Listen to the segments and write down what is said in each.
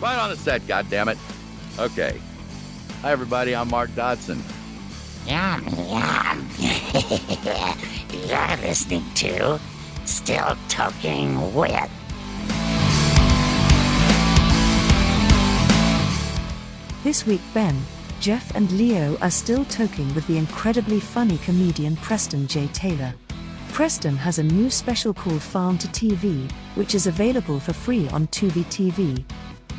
Right on the set, goddammit. Okay. Hi, everybody. I'm Mark Dodson. Yum, yum. You're listening to Still Toking with. This week, Ben, Jeff and Leo are still toking with the incredibly funny comedian Preston J Taylor. Preston has a new special called Farm to TV, which is available for free on Tubi TV.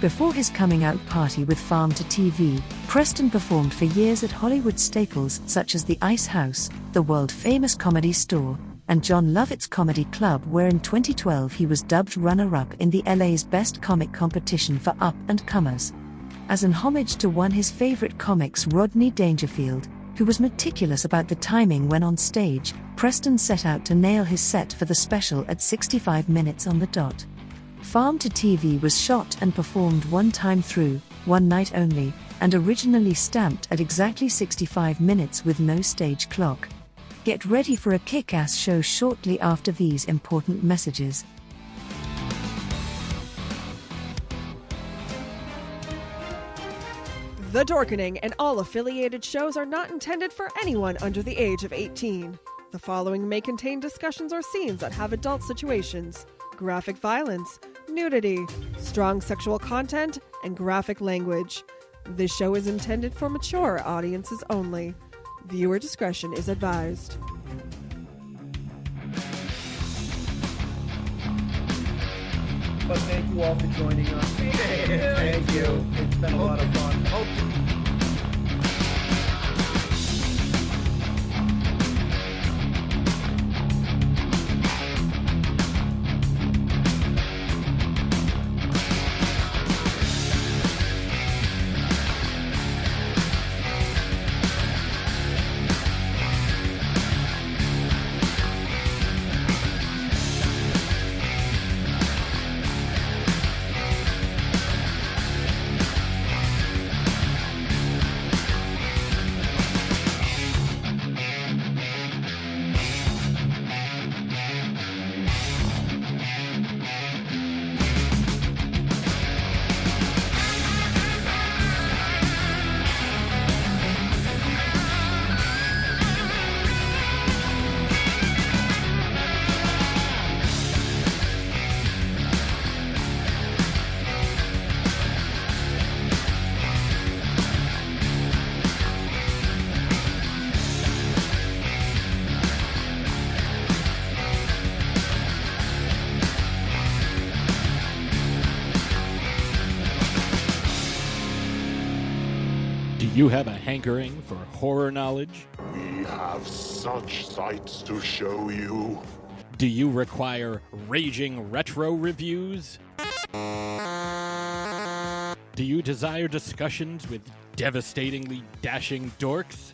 Before his coming out party with Farm to TV, Preston performed for years at Hollywood staples such as the Ice House, the world-famous Comedy Store, and Jon Lovitz Comedy Club, where in 2012 he was dubbed runner-up in the LA's Best Comic competition for up-and-comers. As an homage to one of his favorite comics, Rodney Dangerfield, who was meticulous about the timing when on stage, Preston set out to nail his set for the special at 65 minutes on the dot. Farm to TV was shot and performed one time through, one night only, and originally stamped at exactly 65 minutes with no stage clock. Get ready for a kick-ass show shortly after these important messages. The Dorkening and all affiliated shows are not intended for anyone under the age of 18. The following may contain discussions or scenes that have adult situations, graphic violence, nudity, strong sexual content, and graphic language. This show is intended for mature audiences only. Viewer discretion is advised. But thank you all for joining us. Thank you. It's been a lot of fun. Do you have a hankering for horror knowledge? We have such sights to show you. Do you require raging retro reviews? Do you desire discussions with devastatingly dashing dorks?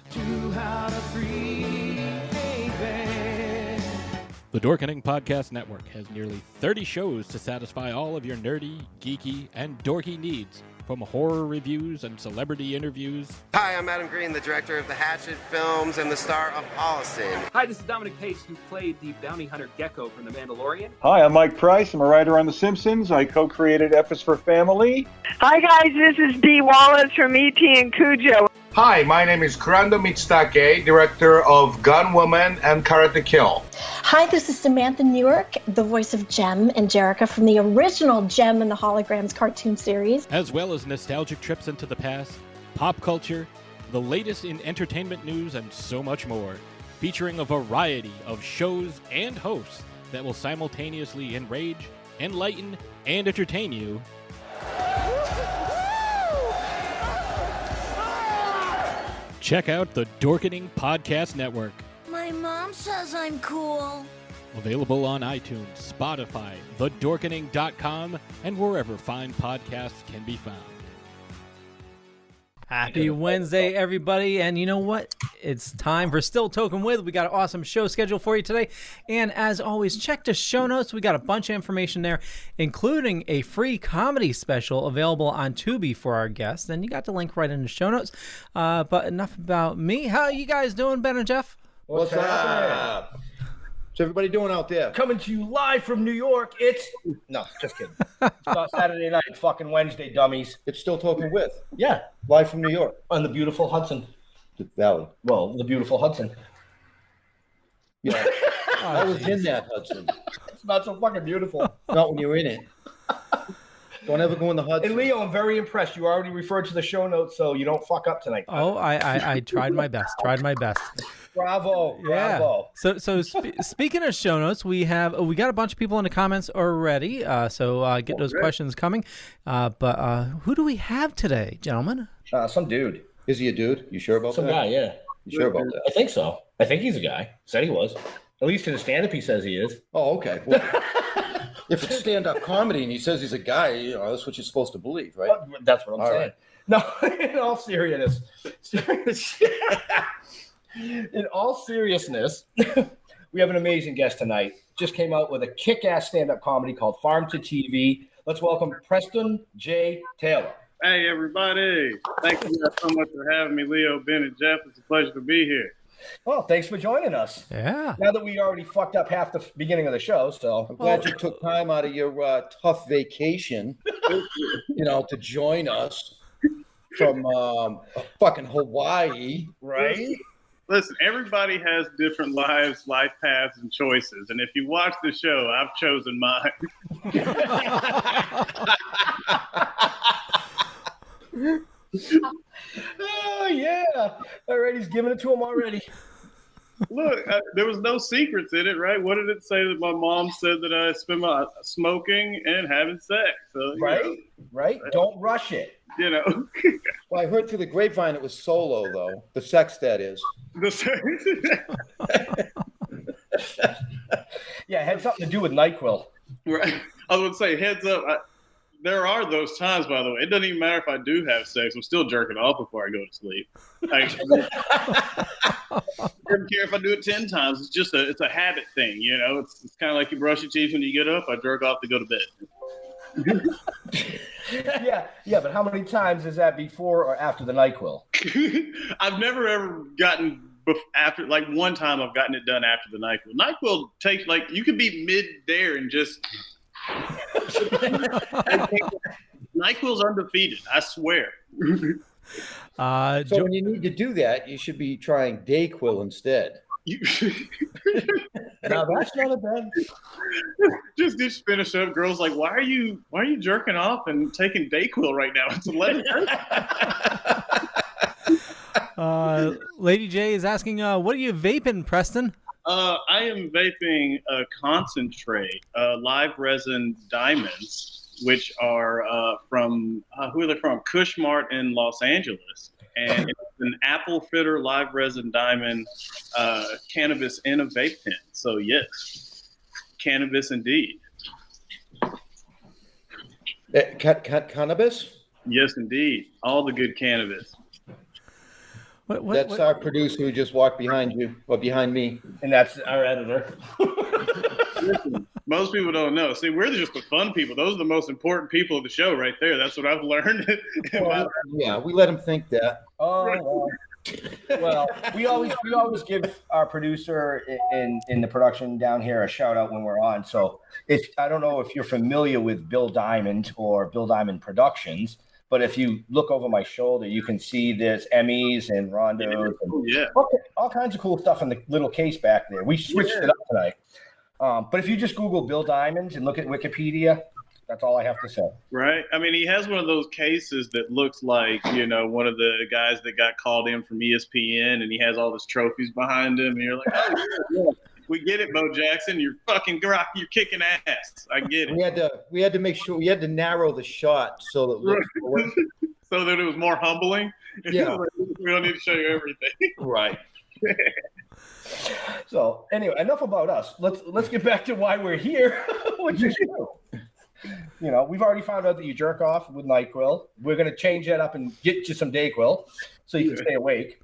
The Dorkening Podcast Network has nearly 30 shows to satisfy all of your nerdy, geeky, and dorky needs. From horror reviews and celebrity interviews. Hi, I'm Adam Green, the director of the Hatchet films and the star of Holliston. Hi, this is Dominic Pace, who played the bounty hunter Gecko from The Mandalorian. Hi, I'm Mike Price. I'm a writer on The Simpsons. I co-created F is for Family. Hi, guys. This is Dee Wallace from E.T. and Cujo. Hi, my name is Kurando Mitsutake, director of Gun Woman and Karate Kill. Hi, this is Samantha Newark, the voice of Jem and Jerrica from the original Jem and the Holograms cartoon series. As well as nostalgic trips into the past, pop culture, the latest in entertainment news, and so much more. Featuring a variety of shows and hosts that will simultaneously enrage, enlighten, and entertain you. Check out the Dorkening Podcast Network. My mom says I'm cool. Available on iTunes, Spotify, thedorkening.com, and wherever fine podcasts can be found. Happy Wednesday, everybody. And you know what? It's time for Still Token With. We got an awesome show scheduled for you today. And as always, check the show notes. We got a bunch of information there, including a free comedy special available on Tubi for our guests. And you got the link right in the show notes. But enough about me. How are you guys doing, Ben and Jeff? What's up? What's everybody doing out there? Coming to you live from New York. No, just kidding. It's not Saturday night, fucking Wednesday, dummies. It's Still Toking with. Yeah, Live from New York. on the beautiful Hudson. The Valley. Well, the beautiful Hudson. Yeah. I was in that Hudson. It's not so fucking beautiful. Not when you're in it. Don't ever go in the Hudson. And Leo, I'm very impressed. You already referred to the show notes, so you don't fuck up tonight. Oh, I tried my best. Bravo. Bravo. So speaking of show notes, we got a bunch of people in the comments already. So get those questions coming. But who do we have today, gentlemen? Some dude. Is he a dude? You sure about that? Some guy, yeah. You sure about that? I think so. I think he's a guy. Said he was. At least in the stand-up, he says he is. Oh, okay. Well, if it's stand-up comedy and he says he's a guy, that's what you're supposed to believe, right? Well, that's what I'm saying. Right. No, in all seriousness. In all seriousness, we have an amazing guest tonight. Just came out with a kick-ass stand-up comedy called Farm to TV. Let's welcome Preston J Taylor. Hey, everybody. Thank you guys so much for having me, Leo, Ben, and Jeff. It's a pleasure to be here. Well, thanks for joining us. Yeah. Now that we already fucked up half the beginning of the show, so I'm glad you took time out of your tough vacation, to join us from fucking Hawaii. Right? Listen, everybody has different lives, life paths, and choices. And if you watch the show, I've chosen mine. Oh, yeah. All right, he's giving it to him already. Look, there was no secrets in it, right? What did it say that my mom said that I spend my smoking and having sex? So, Right? Don't rush it. Well, I heard through the grapevine it was solo, though. The sex, that is. The sex. Yeah, it had something to do with NyQuil. Right. I would say, heads up. There are those times, by the way. It doesn't even matter if I do have sex. I'm still jerking off before I go to sleep. I don't care if I do it 10 times. It's a habit thing, It's kind of like you brush your teeth when you get up. I jerk off to go to bed. Yeah, but how many times is that before or after the NyQuil? I've never ever gotten after, like one time I've gotten it done after the NyQuil. NyQuil takes, you could be mid there and just... NyQuil's undefeated, I swear. So when you need to do that, you should be trying Dayquil instead. Now that's not a bad. Just finish up. Girls like, why are you jerking off and taking Dayquil right now? It's 11. Lady J is asking, what are you vaping, Preston? I am vaping a concentrate, live resin diamonds, which are from who are they from? Cushmart in Los Angeles, and it's an apple fritter live resin diamond cannabis in a vape pen. So yes, cannabis indeed. Cannabis? Yes, indeed. All the good cannabis. That's our producer who just walked behind you, or behind me. And that's our editor. Listen, most people don't know. See, we're just the fun people. Those are the most important people of the show right there. That's what I've learned. Yeah, we let them think that. Oh, well, we always give our producer in the production down here a shout out when we're on. So I don't know if you're familiar with Bill Diamond or Bill Diamond Productions, but if you look over my shoulder, you can see there's Emmys and Rondos and all kinds of cool stuff in the little case back there. We switched it up tonight. But if you just Google Bill Diamond and look at Wikipedia, that's all I have to say. Right. I mean, he has one of those cases that looks like, one of the guys that got called in from ESPN, and he has all his trophies behind him. And you're like, oh, yeah. We get it, Bo Jackson. You're fucking you're kicking ass. I get it. We had to make sure we had to narrow the shot so that so that it was more humbling. Yeah. We don't need to show you everything. Right. So anyway, enough about us. Let's get back to why we're here, which is you. We've already found out that you jerk off with NyQuil. We're going to change that up and get you some Dayquil so you can stay awake.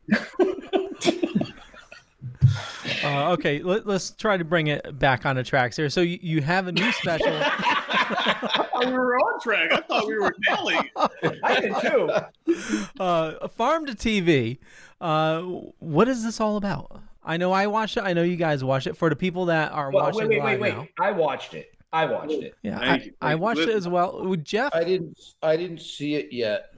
Okay, let's try to bring it back on the tracks here. So you have a new special. We were on track. I thought we were nailing. I did too. Farm to TV. What is this all about? I know I watched it. I know you guys watched it. For the people that are watching live now. I watched it. Yeah, I watched it as well. With Jeff, I didn't see it yet.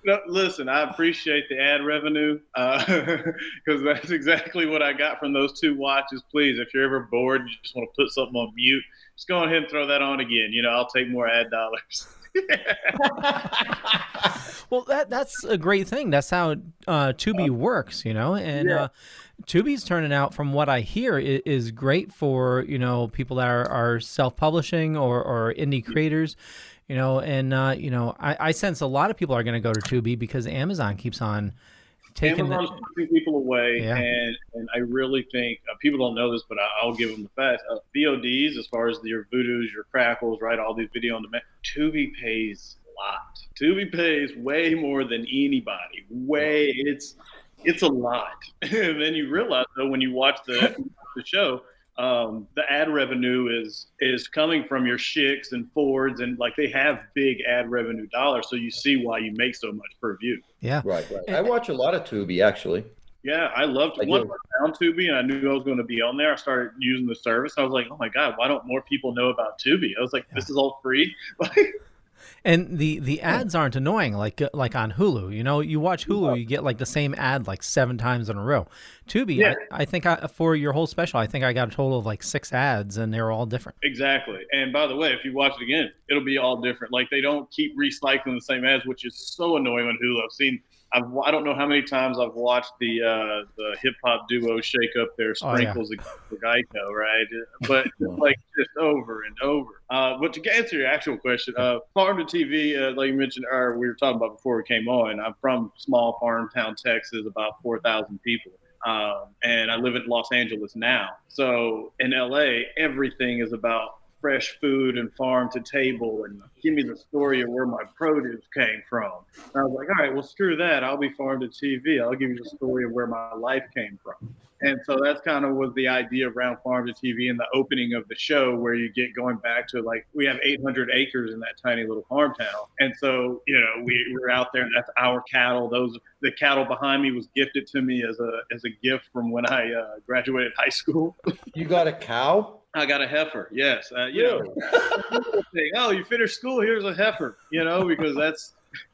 No, listen, I appreciate the ad revenue because that's exactly what I got from those 2 watches. Please, if you're ever bored and you just want to put something on mute, just go ahead and throw that on again. I'll take more ad dollars. Well, that's a great thing. That's how Tubi works, and Tubi's turning out, from what I hear, is great for people that are self-publishing or indie creators, I sense a lot of people are going to go to Tubi because Amazon keeps on taking people away, Yeah. and I really think people don't know this, but I'll give them the facts. VODs, as far as your Voodoos, your Crackles, right? All these video on demand. Tubi pays a lot. Tubi pays way more than anybody. It's a lot. And then you realize though when you watch the show, the ad revenue is coming from your Schicks and Fords, and like they have big ad revenue dollars, so you see why you make so much per view. Yeah, right. I watch a lot of Tubi actually. Yeah, I loved it. Once I found Tubi and I knew I was going to be on there, I started using the service. I was like, oh my God, why don't more people know about Tubi? I was like, this is all free. And the ads aren't annoying like on Hulu. You watch Hulu, you get like the same ad like 7 times in a row. Tubi, I think for your whole special, I think I got a total of like 6 ads, and they're all different. Exactly. And by the way, if you watch it again, it'll be all different. Like they don't keep recycling the same ads, which is so annoying on Hulu. I don't know how many times I've watched the hip hop duo shake up their sprinkles against the Geico, right? But like just over and over. But to answer your actual question, farm to TV, like you mentioned, or we were talking about before we came on. I'm from small farm town, Texas, about 4,000 people. And I live in Los Angeles now. So in LA, everything is about fresh food and farm to table, and give me the story of where my produce came from. And I was like, all right, well, screw that. I'll be farm to TV. I'll give you the story of where my life came from. And so that's kind of was the idea around farm to TV and the opening of the show, where you get going back to like, we have 800 acres in that tiny little farm town. And so, we're out there, and that's our cattle. The cattle behind me was gifted to me as a gift from when I graduated high school. You got a cow? I got a heifer. Yes. Really? Oh, you finished school. Here's a heifer, because that's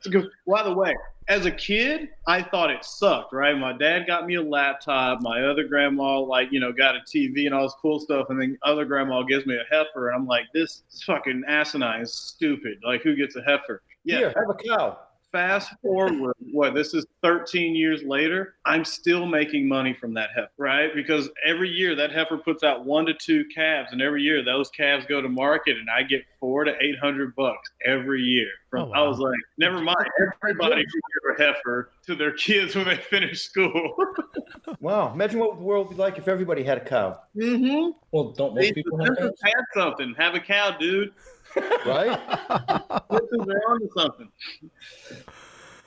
good. By the way, as a kid, I thought it sucked, right? My dad got me a laptop. My other grandma, got a TV and all this cool stuff. And then other grandma gives me a heifer. And I'm like, this is fucking asinine, stupid. Like, who gets a heifer? Yeah. Here, have a cow. Fast forward, this is 13 years later, I'm still making money from that heifer, right? Because every year that heifer puts out 1 to 2 calves, and every year those calves go to market, and I get $400 to $800 every year. I was like, never mind, everybody can give a heifer to their kids when they finish school. Wow, imagine what the world would be like if everybody had a cow. Mm-hmm. Well, don't most people have cows? Have something. Have a cow, dude. Right? They're onto something.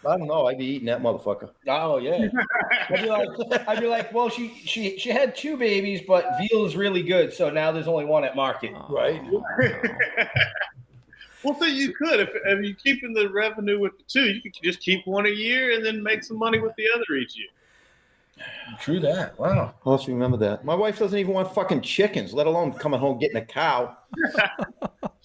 I don't know. I'd be eating that motherfucker. Oh yeah. I'd be like, well, she had 2 babies, but veal is really good, so now there's only 1 at market, right? Well, so you could if you're keeping the revenue with the 2, you could just keep 1 a year and then make some money with the other each year. True that. Wow. I'll have to remember that. My wife doesn't even want fucking chickens, let alone coming home getting a cow.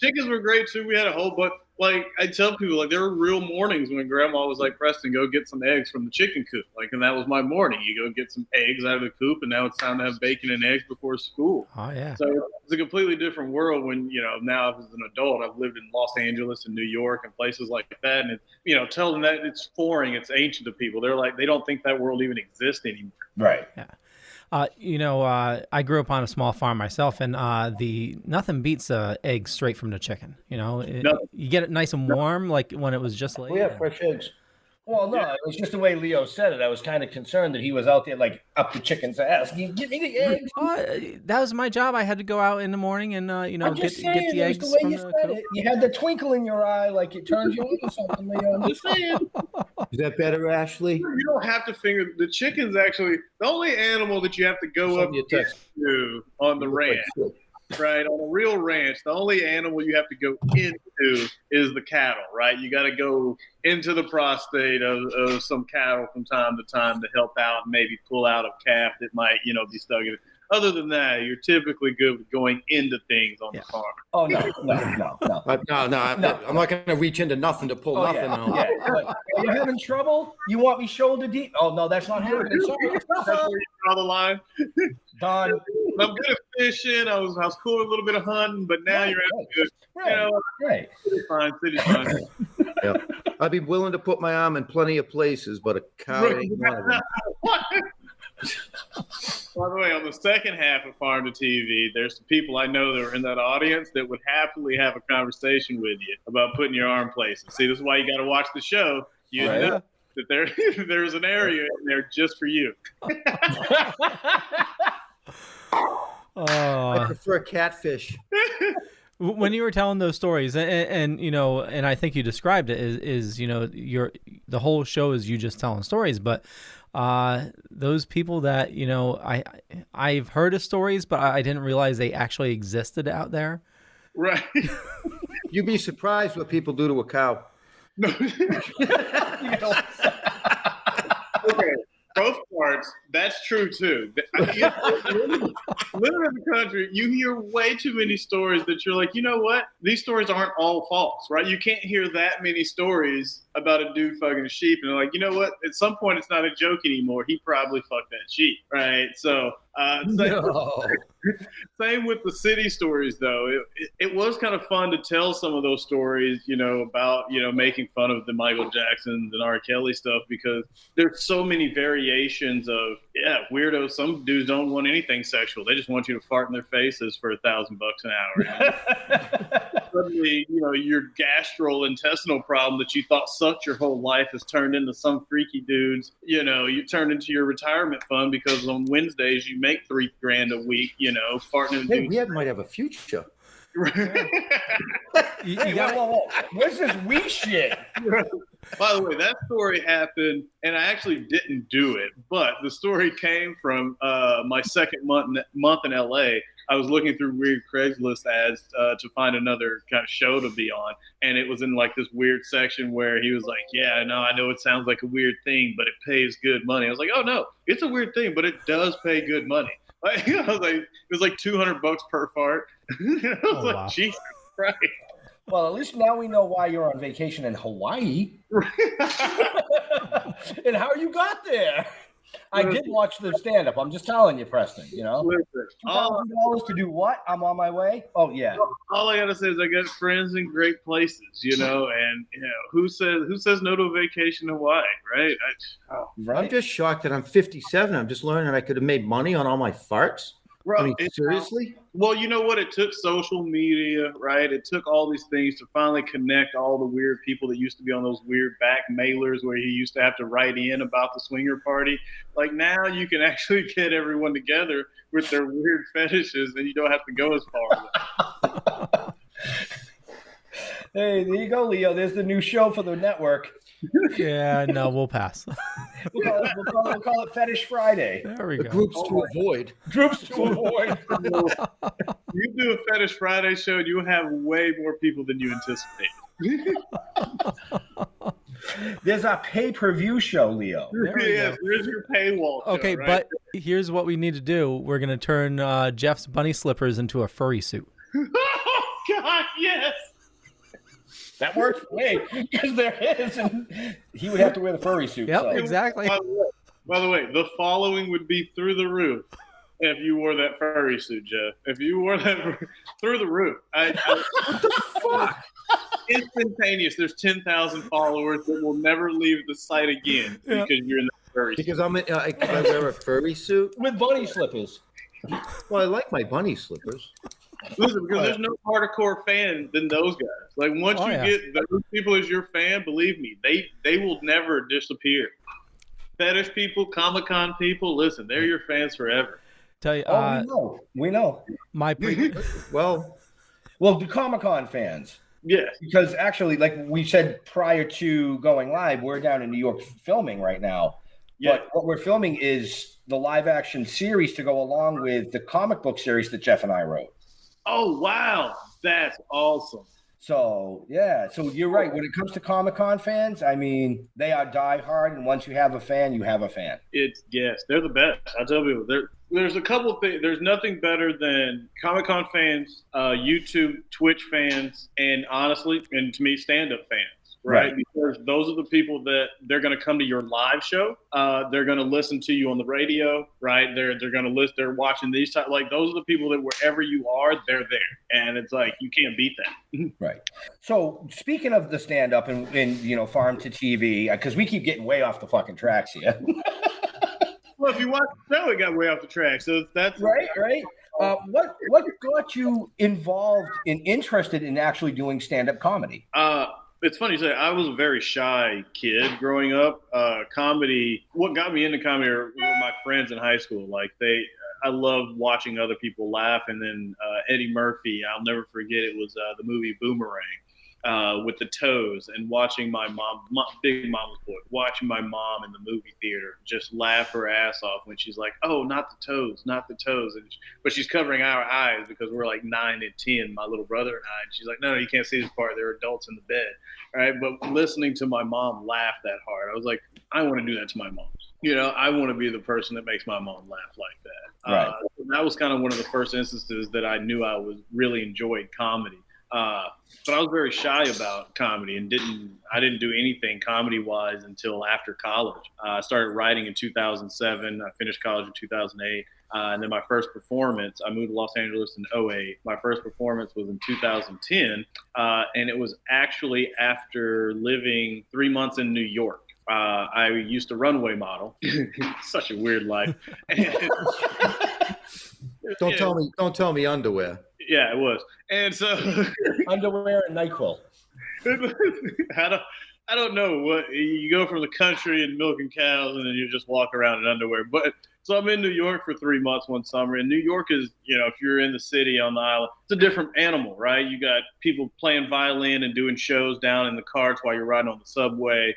Chickens were great too. We had a whole bunch. Like I tell people, like there were real mornings when Grandma was like, "Preston, go get some eggs from the chicken coop." Like, and that was my morning. You go get some eggs out of the coop, and now it's time to have bacon and eggs before school. Oh yeah. So it's a completely different world when now as an adult, I've lived in Los Angeles and New York and places like that, and tell them that it's foreign, it's ancient to people. They're like, they don't think that world even exists anymore. Right. Yeah. I grew up on a small farm myself, and nothing beats eggs straight from the chicken. You get it nice and warm, like when it was just laid. We have fresh eggs. Well, no, it was just the way Leo said it. I was kind of concerned that he was out there like up the chicken's ass. Give me the eggs. That was my job. I had to go out in the morning and get the eggs. The way you said it. You had the twinkle in your eye, like it turned you into something, Leo. I'm just saying. Is that better, Ashley? You don't have to finger the chicken's actually the only animal that you have to go up to on the ranch right? On a real ranch, the only animal you have to go into is the cattle, right? You got to go into the prostate of some cattle from time to time to help out and maybe pull out a calf that might, be stuck in it. Other than that, you're typically good with going into things on the farm. Oh, no. I'm not going to reach into nothing to pull nothing out. Yeah. Are you having trouble? You want me shoulder deep? Oh, no, that's not happening. Sorry. That's where you draw the line. Done. I'm good at fishing. I was cool with a little bit of hunting, but now you're Right. City's fine. Yeah. I'd be willing to put my arm in plenty of places, but a cow ain't one of them. By the way, on the second half of Farm to TV, there's some people I know that are in that audience that would happily have a conversation with you about putting your arm places. See, this is why you got to watch the show. You know that there's an area in there just for you. I prefer catfish. When you were telling those stories, and I think you described it is the whole show is you just telling stories, but those people that I've heard of stories, but I didn't realize they actually existed out there. Right. You'd be surprised what people do to a cow. No. Okay. Both parts, that's true too. Living in the country, you hear way too many stories that you're like, you know what? These stories aren't all false, right? You can't hear that many stories about a dude fucking a sheep and like, you know what? At some point, it's not a joke anymore. He probably fucked that sheep, right? So, same with the city stories, though. It was kind of fun to tell some of those stories, about, making fun of the Michael Jacksons and R. Kelly stuff because there's so many variations of, weirdos. Some dudes don't want anything sexual. They just want you to fart in their faces for $1,000 an hour. Suddenly, your gastrointestinal problem that you thought sucked your whole life has turned into some freaky dudes. You turned into your retirement fund because on Wednesdays you make $3,000 a week, farting in Hey, we might have a future. Whoa. What's this wee shit? By the way, that story happened, and I actually didn't do it, but the story came from my second month in LA. I was looking through weird Craigslist ads to find another kind of show to be on, and it was in like this weird section where he was like, "Yeah, no, I know it sounds like a weird thing, but it pays good money." I was like, "Oh no, it's a weird thing, but it does pay good money." I was like, it was like $200 per fart. I was like, wow. Jesus Christ. Well, at least now we know why you're on vacation in Hawaii. And how you got there. I did watch the stand-up. I'm just telling you, Preston, Listen, $2,000 to do what? I'm on my way? Oh, yeah. All I got to say is I got friends in great places, and who says no to a vacation in Hawaii, right? I'm just shocked that I'm 57. I'm just learning I could have made money on all my farts. Bro, I mean, seriously? Well, you know what? It took social media, right? It took all these things to finally connect all the weird people that used to be on those weird back mailers where you used to have to write in about the swinger party. Like now you can actually get everyone together with their weird fetishes and you don't have to go as far. Hey, there you go, Leo. There's the new show for the network. Yeah, no, we'll pass. We'll call it Fetish Friday. There we go. Groups to avoid. Groups to avoid. You do a Fetish Friday show, and you'll have way more people than you anticipate. There's a pay-per-view show, Leo. Yes, there's your paywall show, okay, right? but here's what we need to do. We're going to turn Jeff's bunny slippers into a furry suit. Oh, God, yes. That works for me because there is, and he would have to wear the furry suit. Yep, so. exactly. By the way, the following would be through the roof if you wore that furry suit, Jeff. If you wore that through the roof, what the fuck? Instantaneous. There's 10,000 followers that will never leave the site again because you're in the furry suit. Because I wear a furry suit with bunny slippers. Well, I like my bunny slippers. Listen, because there's no hardcore fan than those guys. Like once you get those people as your fan, believe me, they will never disappear. Fetish people, Comic-Con people, listen, they're your fans forever. Tell you, we know. My well, the Comic-Con fans. Yes. Because actually, like we said prior to going live, we're down in New York filming right now. Yeah. But what we're filming is the live action series to go along with the comic book series that Jeff and I wrote. Oh, wow. That's awesome. So, yeah. So you're right. When it comes to Comic-Con fans, I mean, they are diehard. And once you have a fan, you have a fan. Yes, they're the best. I tell people, there's a couple of things. There's nothing better than Comic-Con fans, YouTube, Twitch fans, and honestly, and to me, stand-up fans. Right? Because those are the people that they're going to come to your live show. They're going to listen to you on the radio, right? They're going to listen. They're watching these type. Like those are the people that wherever you are, they're there, and it's like you can't beat that. Right. So speaking of the stand up and farm to TV, because we keep getting way off the fucking tracks here. Well, if you watch the show, it got way off the track. So that's right. What got you involved and interested in actually doing stand up comedy? It's funny you say. I was a very shy kid growing up. Comedy. What got me into comedy were my friends in high school. Like I loved watching other people laugh. And then Eddie Murphy. I'll never forget. It was the movie Boomerang with the toes, and watching my mom, big mama's boy, watching my mom in the movie theater just laugh her ass off when she's like, "Oh, not the toes, not the toes," but she's covering our eyes because we're like 9 and 10, my little brother and I. And she's like, "No, you can't see this part. There are adults in the bed." All right, but listening to my mom laugh that hard, I was like, I want to do that to my mom. I want to be the person that makes my mom laugh like that. Right. That was kind of one of the first instances that I knew I was really enjoyed comedy. But I was very shy about comedy and I didn't do anything comedy-wise until after college. I started writing in 2007. I finished college in 2008. And then my first performance, I moved to Los Angeles in 2008. My first performance was in 2010. And it was actually after living 3 months in New York. I used to runway model. Such a weird life. Don't tell me underwear. Yeah, it was. And so underwear and NyQuil. I don't know what you go from the country and milking cows and then you just walk around in underwear. But so I'm in New York for 3 months one summer, and New York is, if you're in the city on the island, it's a different animal, right? You got people playing violin and doing shows down in the carts while you're riding on the subway.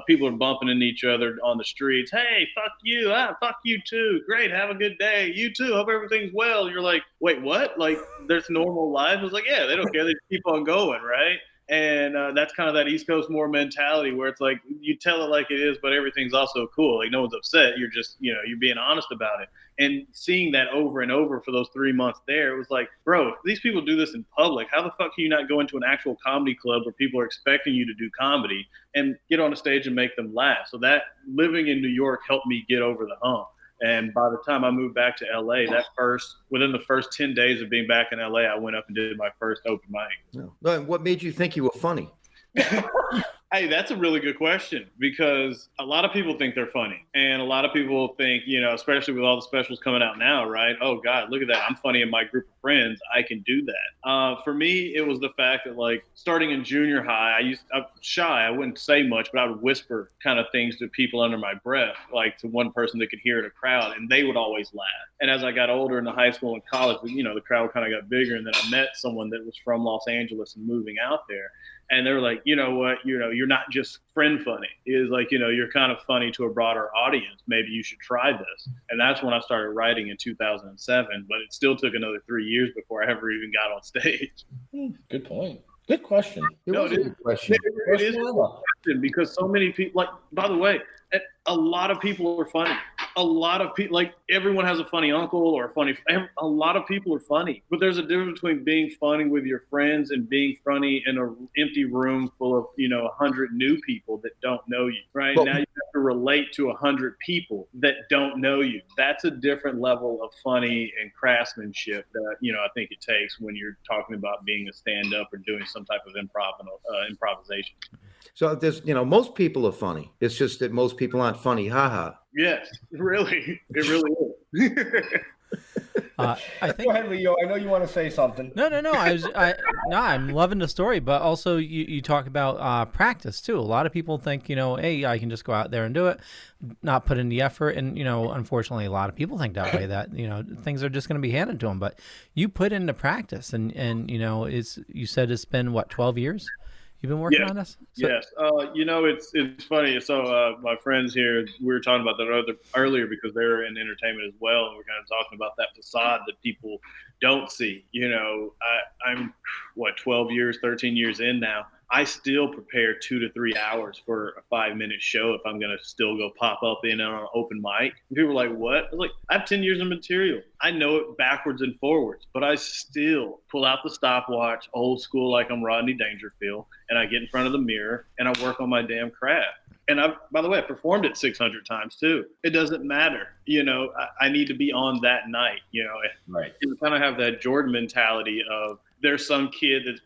People are bumping into each other on the streets. Hey, fuck you. Fuck you too. Great. Have a good day. You too. Hope everything's well. You're like, wait, what? Like, there's normal life? It's like, yeah, they don't care. They keep on going, right? And that's kind of that East Coast more mentality where it's like you tell it like it is, but everything's also cool. Like no one's upset. You're just, you're being honest about it. And seeing that over and over for those 3 months there, it was like, bro, if these people do this in public, how the fuck can you not go into an actual comedy club where people are expecting you to do comedy and get on a stage and make them laugh? So that living in New York helped me get over the hump. And by the time I moved back to LA, within the first 10 days of being back in LA, I went up and did my first open mic. No. What made you think you were funny? Hey, that's a really good question because a lot of people think they're funny. And a lot of people think, especially with all the specials coming out now, right? Oh, God, look at that. I'm funny in my group of friends. I can do that. For me, it was the fact that, like, starting in junior high, I'm shy. I wouldn't say much, but I would whisper kind of things to people under my breath, like to one person that could hear in a crowd, and they would always laugh. And as I got older into high school and college, the crowd kind of got bigger. And then I met someone that was from Los Angeles and moving out there. And they were like, you know what, you're not just friend funny. It's like, you're kind of funny to a broader audience. Maybe you should try this. And that's when I started writing in 2007. But it still took another 3 years before I ever even got on stage. Good point. Good question. It was a good question. It is a good question because so many people, like, by the way, a lot of people are funny. A lot of people, like everyone has a funny uncle or a lot of people are funny, but there's a difference between being funny with your friends and being funny in an empty room full of, 100 new people that don't know you, right? Now you have to relate to 100 people that don't know you. That's a different level of funny and craftsmanship that, I think it takes when you're talking about being a stand-up or doing some type of improvisation. So there's, most people are funny. It's just that most people aren't funny. Ha. Yes, really. It really is. I think. Go ahead, Leo. I know you want to say something. No. I'm loving the story, but also you talk about practice too. A lot of people think, hey, I can just go out there and do it, not put in the effort, and unfortunately, a lot of people think that way. That things are just going to be handed to them, but you put into practice, and you said it's been what 12 years. You've been working on this? Yes. It's funny. So my friends here, we were talking about that earlier because they're in entertainment as well. And we're kind of talking about that facade that people don't see. I'm 12 years, 13 years in now. I still prepare 2 to 3 hours for a 5-minute show if I'm going to still go pop up in on an open mic. And people are like, what? I was like, I have 10 years of material. I know it backwards and forwards, but I still pull out the stopwatch, old school, like I'm Rodney Dangerfield, and I get in front of the mirror and I work on my damn craft. And by the way, I performed it 600 times too. It doesn't matter. I need to be on that night, Right. You kind of have that Jordan mentality of, there's some kid that's,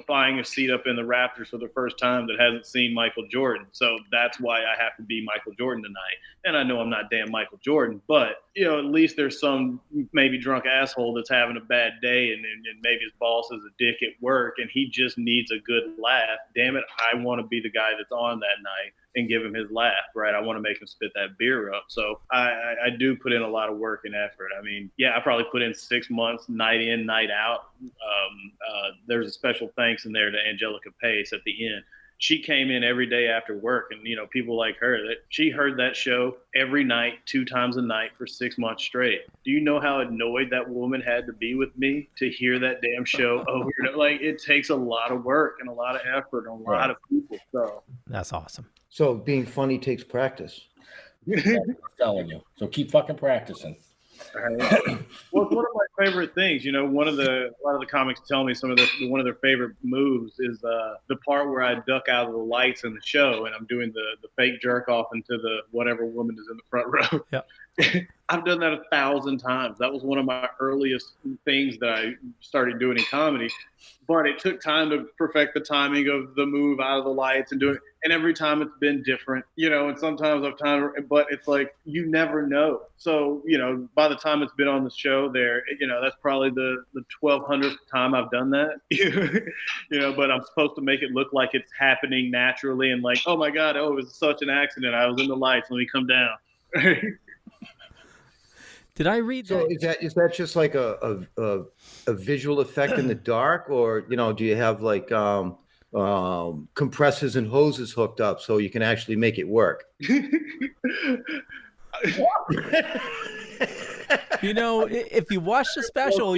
buying a seat up in the Raptors for the first time that hasn't seen Michael Jordan. So that's why I have to be Michael Jordan tonight. And I know I'm not damn Michael Jordan, but, at least there's some maybe drunk asshole that's having a bad day and maybe his boss is a dick at work and he just needs a good laugh. Damn it, I want to be the guy that's on that night and give him his laugh, right? I want to make him spit that beer up. So I do put in a lot of work and effort. I mean, I probably put in 6 months, night in, night out. There's a special thanks in there to Angelica Pace at the end. She came in every day after work, and people like her, that she heard that show every night, 2 times a night for 6 months straight. Do you know how annoyed that woman had to be with me to hear that damn show over? Like, it takes a lot of work and a lot of effort on a lot of people. So that's awesome. So being funny takes practice. I'm telling you. So keep fucking practicing. Well, one of my favorite things, a lot of the comics tell me one of their favorite moves is the part where I duck out of the lights in the show and I'm doing the fake jerk off into the whatever woman is in the front row. Yeah. I've done that 1,000 times. That was one of my earliest things that I started doing in comedy. But it took time to perfect the timing of the move out of the lights and doing it. And every time it's been different, and sometimes I've time, but it's like, you never know. So, by the time it's been on the show there, that's probably the 1,200th time I've done that, but I'm supposed to make it look like it's happening naturally and like, oh my God, it was such an accident. I was in the lights. Let me come down. Did I read so that? is that just like a visual effect in the dark, or do you have like compressors and hoses hooked up so you can actually make it work? If you watch the special,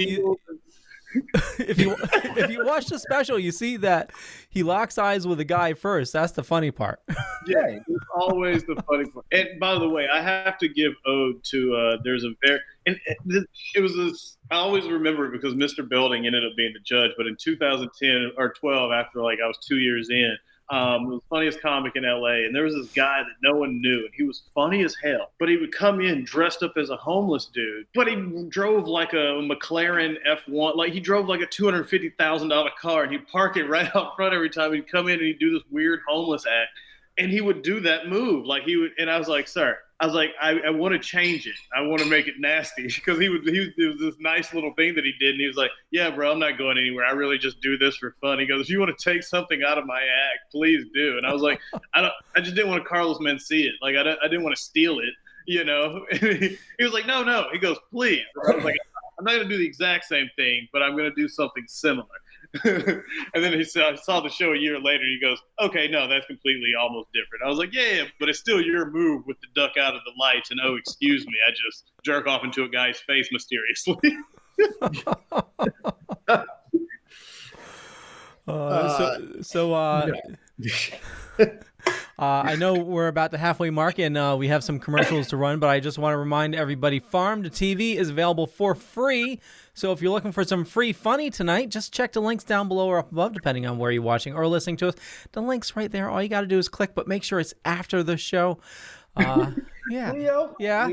if you watch the special, you see that he locks eyes with a guy first. That's the funny part. Yeah, it's always the funny part. And by the way, I have to give ode to there's a very it was this. I always remember it because Mr. Belding ended up being the judge. But in 2010 or 12, after I was 2 years in, the funniest comic in LA, and there was this guy that no one knew, and he was funny as hell, but he would come in dressed up as a homeless dude, but he drove like a McLaren F1, like he drove like a $250,000 car, and he'd park it right out front every time. He'd come in and he'd do this weird homeless act, and he would do that move, like he would, and I was like, sir, I want to change it. I want to make it nasty, because it was this nice little thing that he did. And he was like, yeah, bro, I'm not going anywhere. I really just do this for fun. He goes, if you want to take something out of my act, please do. And I was like, I just didn't want Carlos Mencia it. Like, I didn't want to steal it, He was like, no. He goes, please. And I was like, I'm not going to do the exact same thing, but I'm going to do something similar. And then I saw the show a year later. And he goes, okay, no, that's completely almost different. I was like, yeah, but it's still your move with the duck out of the lights. And, oh, excuse me, I just jerk off into a guy's face mysteriously. I know we're about the halfway mark and we have some commercials to run, but I just want to remind everybody, Farm to TV is available for free. So if you're looking for some free funny tonight, just check the links down below or up above, depending on where you're watching or listening to us. The link's right there. All you got to do is click, but make sure it's after the show. Yeah. Leo? Yeah.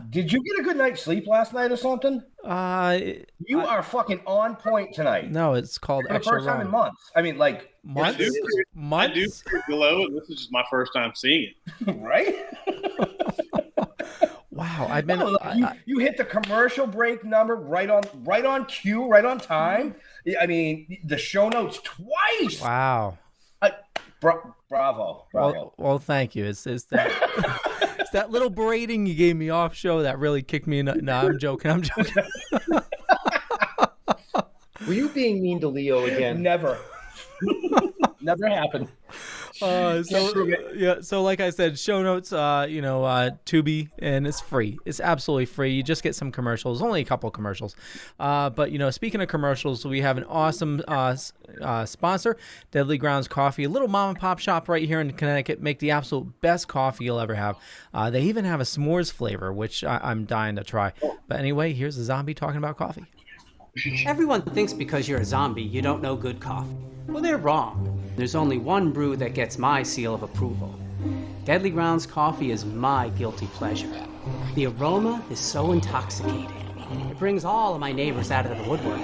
Did you get a good night's sleep last night or something? You are fucking on point tonight. No, it's called for the first time in months. I mean, like months. I do glow, and this is just my first time seeing it. Right? Wow, I've been. You hit the commercial break number right on cue, right on time. I mean, the show notes twice. Wow. Bravo. Well, thank you. It's that. It's that little braiding you gave me off show that really kicked me in. No, I'm joking. Were you being mean to Leo again? Never. Never happened. So like I said, show notes, Tubi, and it's free. It's absolutely free. You just get some commercials, only a couple commercials. But speaking of commercials, we have an awesome sponsor, Deadly Grounds Coffee, a little mom and pop shop right here in Connecticut. Make the absolute best coffee you'll ever have. They even have a s'mores flavor, which I'm dying to try. But anyway, here's a zombie talking about coffee. Everyone thinks because you're a zombie, you don't know good coffee. Well, they're wrong. There's only one brew that gets my seal of approval. Deadly Grounds coffee is my guilty pleasure. The aroma is so intoxicating. It brings all of my neighbors out of the woodwork.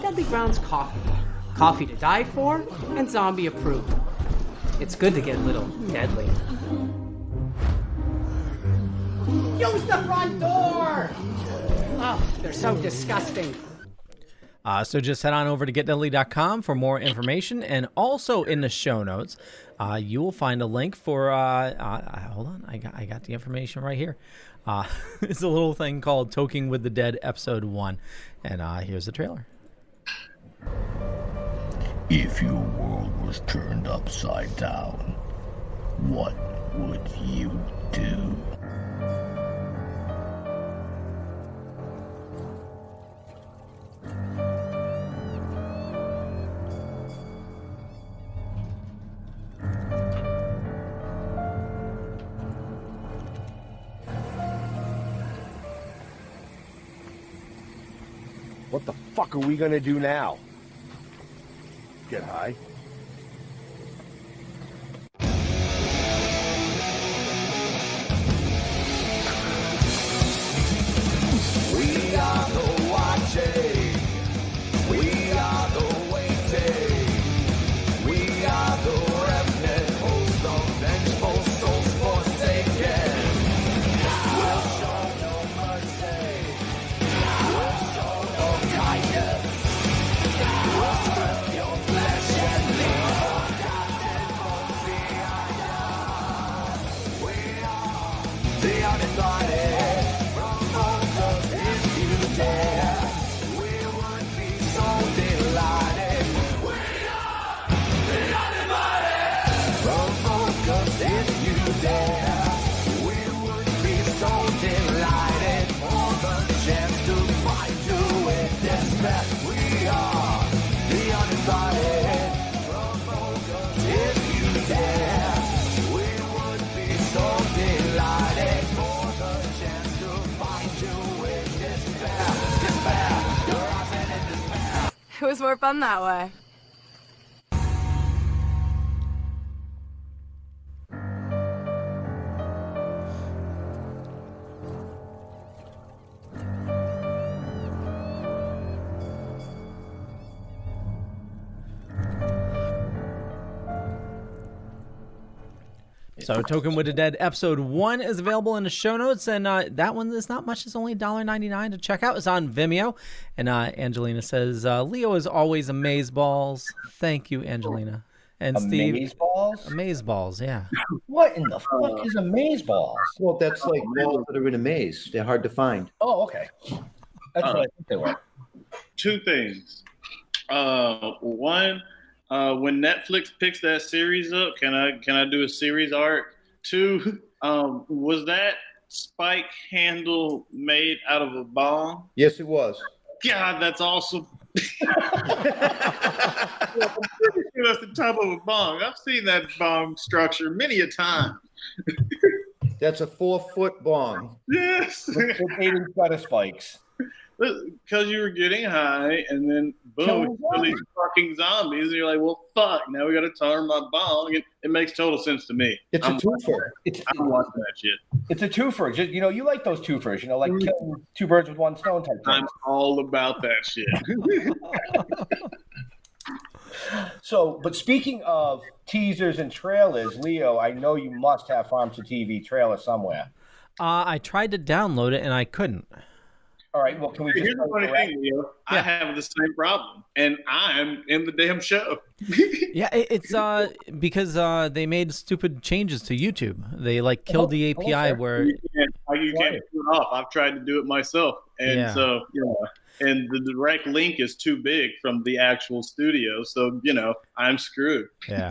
Deadly Grounds coffee. Coffee to die for and zombie approved. It's good to get a little deadly. Use the front door! Oh, they're so disgusting. So just head on over to getdeadly.com for more information. And also in the show notes, you will find a link for, hold on, I got the information right here. It's a little thing called Toking with the Dead, Episode 1. And here's the trailer. If your world was turned upside down, what would you do? What the fuck are we gonna do now? Get high? We are the watching. We are the waiting. We are the remnant, host of vengeful souls forsaken. We'll show no mercy. We'll show no kindness. We'll strip your flesh and leave forgotten bones behind us. We are the uninvited. Provoke us if you dare. We would be so delighted. We are the uninvited. Provoke us if you dare. We would be so delighted for the chance to find you in despair. We are the uninvited. Provoke us if you dare. We would be so delighted for the chance to find you in despair. Despair. You're often in despair. It was more fun that way. So Token with the Dead Episode 1 is available in the show notes, and that one is not much. It's only $1.99 to check out. It's on Vimeo. And Angelina says, Leo is always amazeballs. Thank you, Angelina. And Steve. Amazeballs? Amazeballs, yeah. What in the fuck is amazeballs? Well, that's like balls that are in a maze. They're hard to find. Oh, okay. That's what I think they were. Two things. One, when Netflix picks that series up, can I do a series arc? Two, was that spike handle made out of a bomb? Yes, it was. God, that's awesome. I'm pretty sure that's the top of a bong. I've seen that bong structure many a time. That's a 4-foot bong. Yes. With 8-inch gutter spikes. Because you were getting high, and then boom, these fucking zombies, and you're like, well, fuck, now we got to turn my bong. It makes total sense to me. It's a twofer. I'm watching that shit. It's a twofer. Just, you like those twofers, like killing two birds with one stone type thing. I'm all about that shit. So, but speaking of teasers and trailers, Leo, I know you must have Farm to TV trailer somewhere. I tried to download it, and I couldn't. All right, well, can we just... Here's the funny thing, Leo. Yeah. I have the same problem, and I'm in the damn show. Yeah, it's because they made stupid changes to YouTube. They killed the API where... You can't turn it off. I've tried to do it myself, and so, and the direct link is too big from the actual studio. So, I'm screwed. Yeah.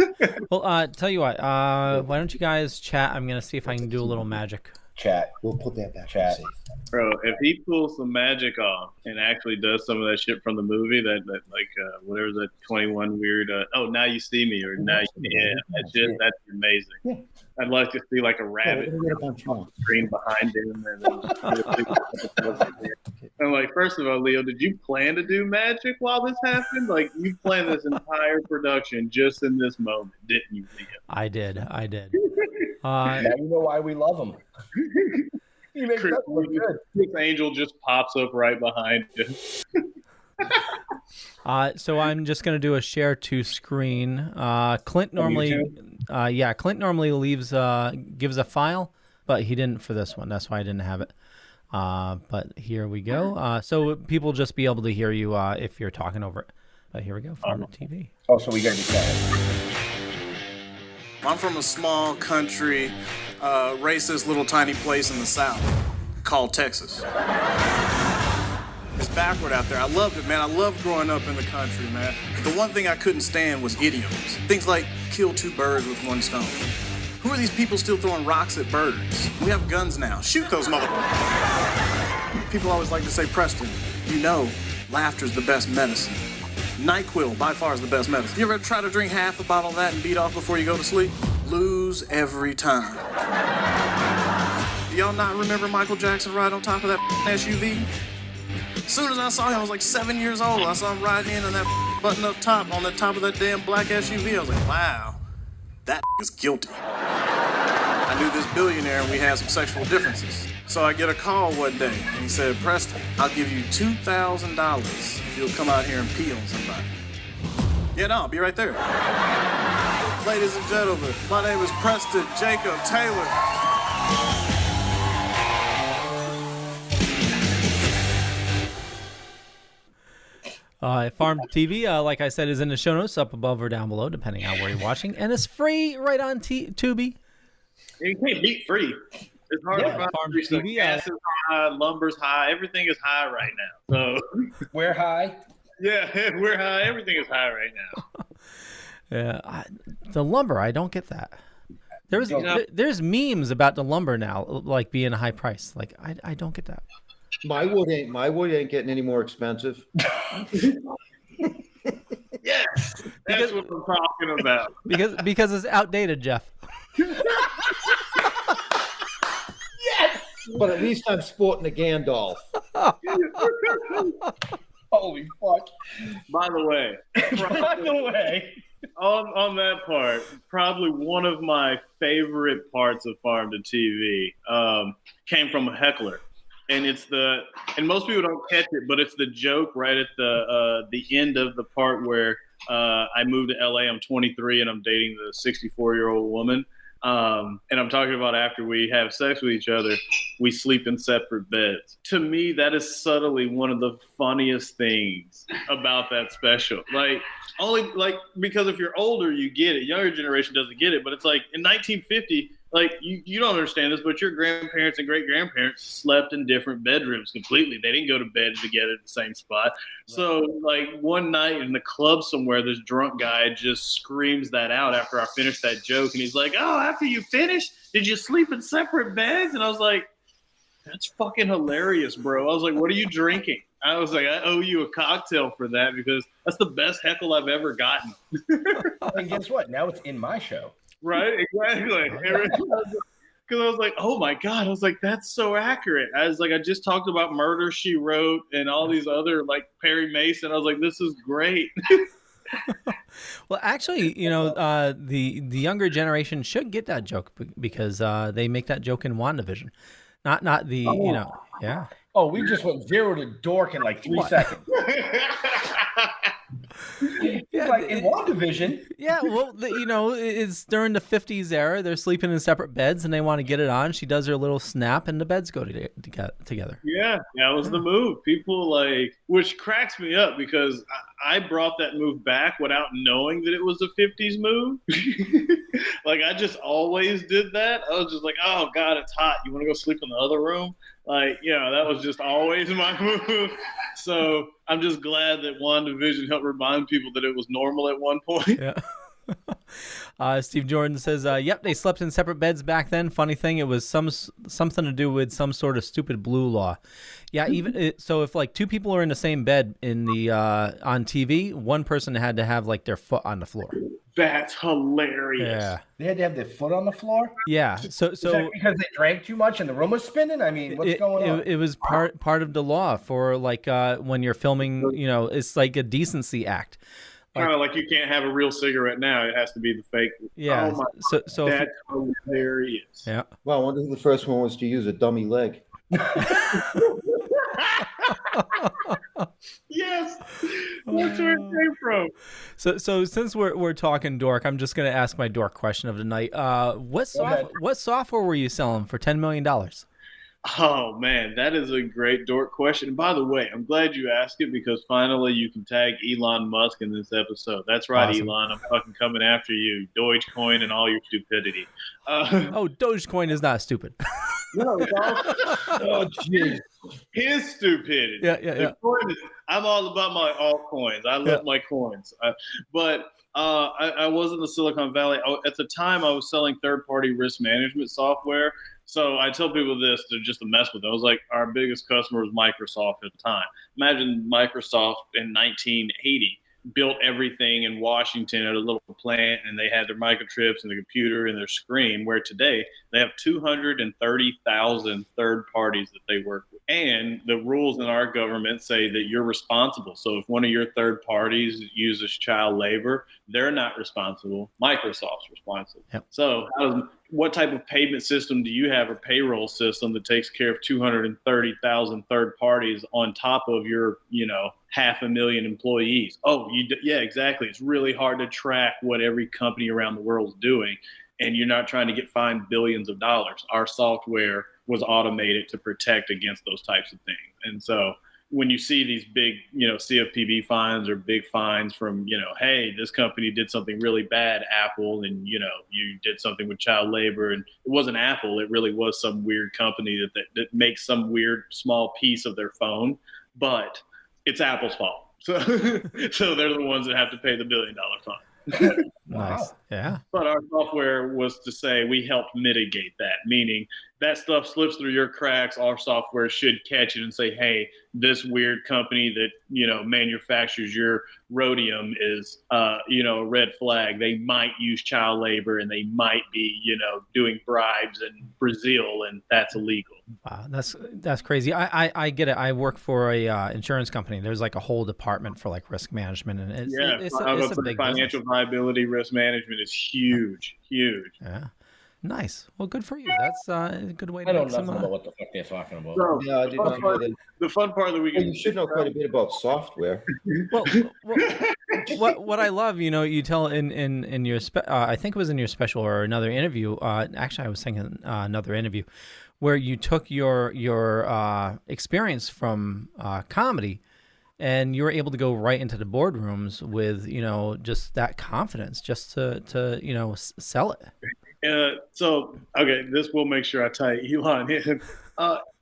Well, tell you what, why don't you guys chat? I'm going to see if I can do a little magic. Chat. We'll put that back. Chat. Bro, if he pulls some magic off and actually does some of that shit from the movie, that whatever that 21 weird, now you see me, or that's amazing. Yeah. I'd like to see like a rabbit screen behind him. I'm like, first of all, Leo, did you plan to do magic while this happened? Like, you planned this entire production just in this moment, didn't you, Leo? I did. Now you know why we love him. He makes us look good. This angel just pops up right behind you. So I'm just going to do a share to screen. Clint normally leaves gives a file, but he didn't for this one. That's why I didn't have it. But here we go. So people will just be able to hear you if you're talking over it. But here we go. Farm TV. Oh, so we got to be quiet. I'm from a small country, racist little tiny place in the South called Texas. It's backward out there. I loved it, man. I loved growing up in the country, man. The one thing I couldn't stand was idioms. Things like kill two birds with one stone. Who are these people still throwing rocks at birds? We have guns now. Shoot those motherfuckers. People always like to say, Preston, laughter's the best medicine. NyQuil, by far, is the best medicine. You ever try to drink half a bottle of that and beat off before you go to sleep? Lose every time. Do y'all not remember Michael Jackson ride on top of that SUV? As soon as I saw him, I was like 7 years old. I saw him riding in on that button-up top on the top of that damn black SUV. I was like, wow, that is guilty. I knew this billionaire and we had some sexual differences. So I get a call one day and he said, Preston, I'll give you $2,000 if you'll come out here and pee on somebody. Yeah, no, I'll be right there. Ladies and gentlemen, my name is Preston Jacob Taylor. Farm TV, like I said, is in the show notes up above or down below, depending on where you're watching. And it's free right on Tubi. You can't beat free. It's hard to find Farm free stuff. TV. Gas is high, lumber's high, everything is high right now. So we're high. Yeah, we're high. Everything is high right now. Yeah, the lumber, I don't get that. There's memes about the lumber now, like being a high price. Like I don't get that. My wood ain't getting any more expensive. Yes, that's what I'm talking about. Because it's outdated, Jeff. Yes, but at least I'm sporting a Gandalf. Holy fuck! By the way, on that part, probably one of my favorite parts of Farm to TV came from a heckler. And and most people don't catch it, but it's the joke right at the end of the part where I moved to LA. I'm 23 and I'm dating the 64-year-old woman. And I'm talking about after we have sex with each other, we sleep in separate beds. To me, that is subtly one of the funniest things about that special. Because if you're older, you get it. Younger generation doesn't get it. But it's like in 1950, you don't understand this, but your grandparents and great-grandparents slept in different bedrooms completely. They didn't go to bed together at the same spot. Right. So, one night in the club somewhere, this drunk guy just screams that out after I finished that joke. And he's like, oh, after you finished, did you sleep in separate beds? And I was like, that's fucking hilarious, bro. I was like, what are you drinking? I was like, I owe you a cocktail for that because that's the best heckle I've ever gotten. And guess what? Now it's in my show. Right, exactly. Because I was like, oh my God. I was like, that's so accurate. I was like, I just talked about Murder, She Wrote and all these other, Perry Mason. I was like, this is great. Well, actually, the younger generation should get that joke because they make that joke in WandaVision. Not the, yeah. Oh, we just went 0 to dork in 3 seconds. Yeah, in WandaVision. Yeah, well, it's during the 50s era. They're sleeping in separate beds and they want to get it on. She does her little snap and the beds go together. Yeah, that was the move. People which cracks me up because I brought that move back without knowing that it was a 50s move. Like, I just always did that. I was just like, oh, God, it's hot. You want to go sleep in the other room? Like, that was just always my move. So I'm just glad that WandaVision helped remind people that it was normal at one point. Yeah. Steve Jordan says, yep, they slept in separate beds back then. Funny thing, it was something to do with some sort of stupid blue law. Yeah, so if like two people are in the same bed in the on TV, one person had to have like their foot on the floor. That's hilarious. Yeah. They had to have their foot on the floor? Yeah. So Is that because they drank too much and the room was spinning? I mean, what's going on? It was part of the law for like when you're filming, it's like a decency act. Kind of like you can't have a real cigarette now. It has to be the fake. Yeah. Oh my So that's hilarious. Yeah. Well, I wonder who the first one was to use a dummy leg. Yes. That's where it came from. So since we're talking dork, I'm just gonna ask my dork question of the night. What software were you selling for $10 million? Oh, man, that is a great dork question. And by the way, I'm glad you asked it because finally you can tag Elon Musk in this episode. That's right, Awesome. Elon. I'm fucking coming after you. Dogecoin and all your stupidity. Dogecoin is not stupid. No, oh, jeez. His stupidity. Yeah. The coin is, I'm all about my altcoins. I love my coins. But I was in the Silicon Valley. At the time, I was selling third-party risk management software. So I tell people this to just to mess with them. I was like, our biggest customer was Microsoft at the time. Imagine Microsoft in 1980 built everything in Washington at a little plant, and they had their microchips and the computer and their screen, where today they have 230,000 third parties that they work with. And the rules in our government say that you're responsible. So if one of your third parties uses child labor, they're not responsible. Microsoft's responsible. Yep. So what type of payment system do you have, or payroll system that takes care of 230,000 third parties on top of your, 500,000 employees? Yeah, exactly. It's really hard to track what every company around the world is doing, and you're not trying to get fined billions of dollars. Our software was automated to protect against those types of things. And so when you see these big, CFPB fines or big fines from, hey, this company did something really bad, Apple, and, you did something with child labor, and it wasn't Apple. It really was some weird company that makes some weird small piece of their phone, but it's Apple's fault. So they're the ones that have to pay the $1 billion fine. Nice. Yeah. But our software was to say we helped mitigate that, meaning that stuff slips through your cracks. Our software should catch it and say, hey, this weird company that, manufactures your rhodium is, a red flag. They might use child labor, and they might be, doing bribes in Brazil, and that's illegal. Wow, that's crazy. I get it. I work for a insurance company. There's like a whole department for like risk management, and it's a big financial business. viability risk management is huge. Yeah. Nice. Well, good for you. That's a good way to I don't make some know what the fuck they're talking about. So, Yeah, I did not know that. the fun part that we You should know quite a bit about software. Well, what I love, you tell in your I think it was in your special or another interview. Actually, I was thinking another interview where you took your experience from comedy, and you were able to go right into the boardrooms with just that confidence, just to sell it. Okay, this will make sure I tie Elon in.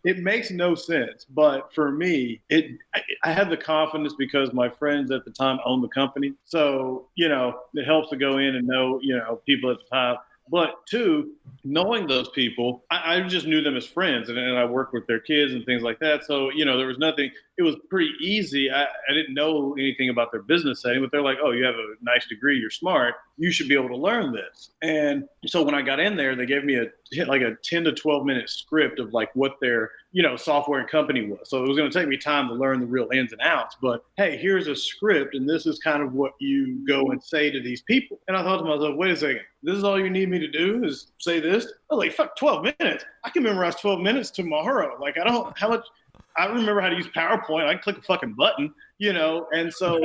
It makes no sense, but for me, I had the confidence because my friends at the time owned the company. So, it helps to go in and know, people at the top. But two, knowing those people, I just knew them as friends, and I worked with their kids and things like that. So, there was nothing. It was pretty easy. I didn't know anything about their business setting, but they're like, oh, you have a nice degree, you're smart, you should be able to learn this. And so when I got in there, they gave me a 10 to 12 minute script of like what their, software and company was. So it was going to take me time to learn the real ins and outs. But hey, here's a script, and this is kind of what you go and say to these people. And I thought to myself, wait a second, this is all you need me to do is say this? I was like, fuck, 12 minutes. I can memorize 12 minutes tomorrow. Like, I remember how to use PowerPoint. I can click a fucking button, and so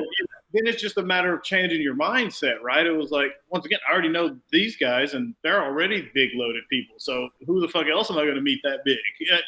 then it's just a matter of changing your mindset, right? It was like, once again, I already know these guys, and they're already big loaded people. So who the fuck else am I going to meet that big? It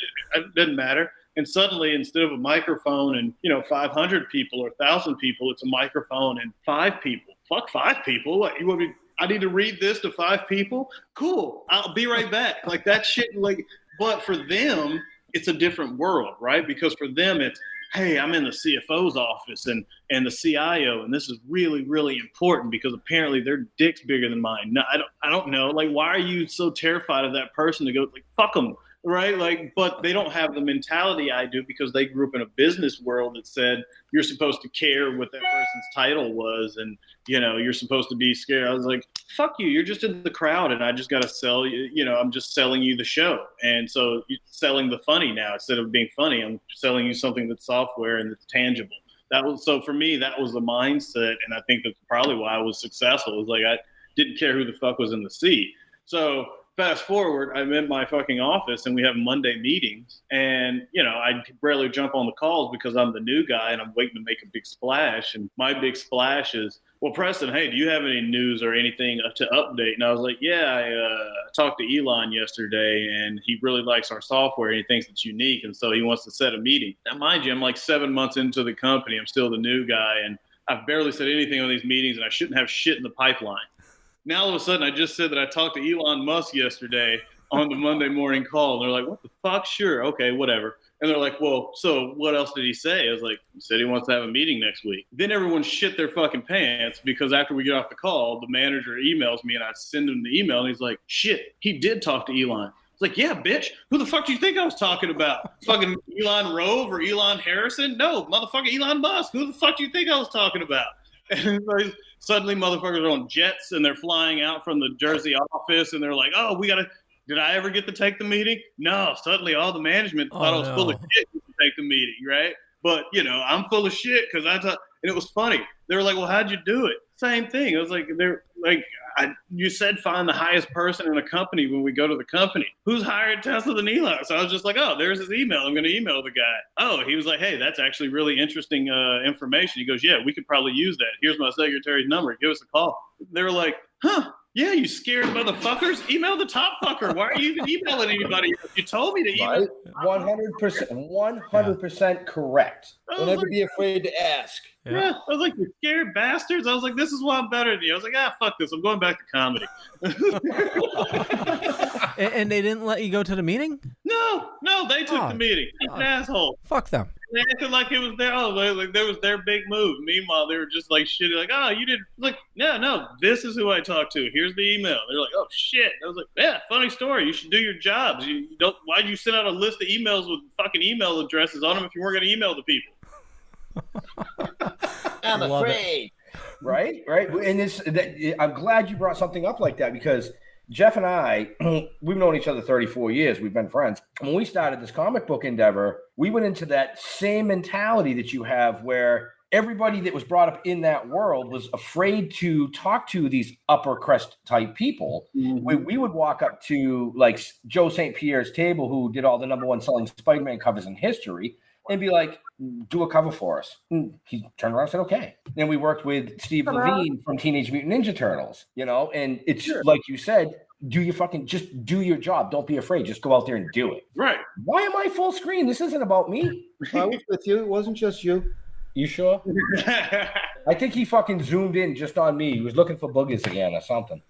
doesn't matter. And suddenly, instead of a microphone and 500 people or 1,000 people, it's a microphone and 5 people. Fuck 5 people. What, you want me? I need to read this to 5 people? Cool. I'll be right back. Like that shit. Like, but for them, it's a different world, right? Because for them, it's, hey, I'm in the CFO's office and the CIO, and this is really, really important because apparently their dick's bigger than mine. No, I don't know. Like, why are you so terrified of that person to go, like, fuck them, right? Like, but they don't have the mentality I do because they grew up in a business world that said you're supposed to care what that person's title was and, you're supposed to be scared. I was like, fuck you. You're just in the crowd and I just got to sell you, I'm just selling you the show. And so you're selling the funny now instead of being funny. I'm selling you something that's software and that's tangible. So for me, that was the mindset. And I think that's probably why I was successful. It was like, I didn't care who the fuck was in the seat. So fast forward, I'm in my fucking office and we have Monday meetings and, I barely jump on the calls because I'm the new guy and I'm waiting to make a big splash. And my big splash is, well, Preston, hey, do you have any news or anything to update? And I was like, yeah, I talked to Elon yesterday and he really likes our software and he thinks it's unique. And so he wants to set a meeting. Now, mind you, I'm like 7 months into the company. I'm still the new guy and I've barely said anything on these meetings and I shouldn't have shit in the pipeline. Now, all of a sudden, I just said that I talked to Elon Musk yesterday on the Monday morning call. And they're like, what the fuck? Sure. Okay, whatever. And they're like, well, so what else did he say? I was like, he said he wants to have a meeting next week. Then everyone shit their fucking pants because after we get off the call, the manager emails me and I send him the email and he's like, shit, he did talk to Elon. It's like, yeah, bitch, who the fuck do you think I was talking about? Fucking Elon Rove or Elon Harrison? No, motherfucker, Elon Musk. Who the fuck do you think I was talking about? And like, suddenly motherfuckers are on jets and they're flying out from the Jersey office and they're like, oh, did I ever get to take the meeting? No, suddenly all the management thought I was full of shit to take the meeting, right? But, I'm full of shit because and it was funny. They were like, well, how'd you do it? Same thing. I was like, you said find the highest person in a company when we go to the company. Who's hired Tesla than Elon? So I was just like, oh, there's his email. I'm going to email the guy. Oh, he was like, hey, that's actually really interesting information. He goes, yeah, we could probably use that. Here's my secretary's number. Give us a call. They were like, huh? Yeah, you scared motherfuckers. Email the top fucker. Why are you even emailing anybody? You told me to email. 100% correct. Don't ever be afraid to ask. Yeah, I was like, you scared bastards. I was like, this is why I'm better than you. I was like, fuck this. I'm going back to comedy. And they didn't let you go to the meeting? No, they took the meeting. An asshole. Fuck them. They acted like it was their like there was their big move. Meanwhile, they were just like shitty, like, oh, you did like, no, this is who I talked to. Here's the email. They're like, oh shit. I was like, yeah, funny story. You should do your jobs. You don't. Why'd you send out a list of emails with fucking email addresses on them if you weren't going to email the people? I'm afraid. Right. And I'm glad you brought something up like that because Jeff and I, we've known each other 34 years. We've been friends. When we started this comic book endeavor, we went into that same mentality that you have where everybody that was brought up in that world was afraid to talk to these upper crust type people. Mm-hmm. We would walk up to like Joe St. Pierre's table, who did all the #1 selling Spider-Man covers in history, and be like, do a cover for us. And he turned around and said, okay. Then we worked with Steve Levine from Teenage Mutant Ninja Turtles, and it's like you said, just do your job. Don't be afraid. Just go out there and do it. Right. Why am I full screen? This isn't about me. I was with you. It wasn't just you. You sure? I think he fucking zoomed in just on me. He was looking for boogers again or something.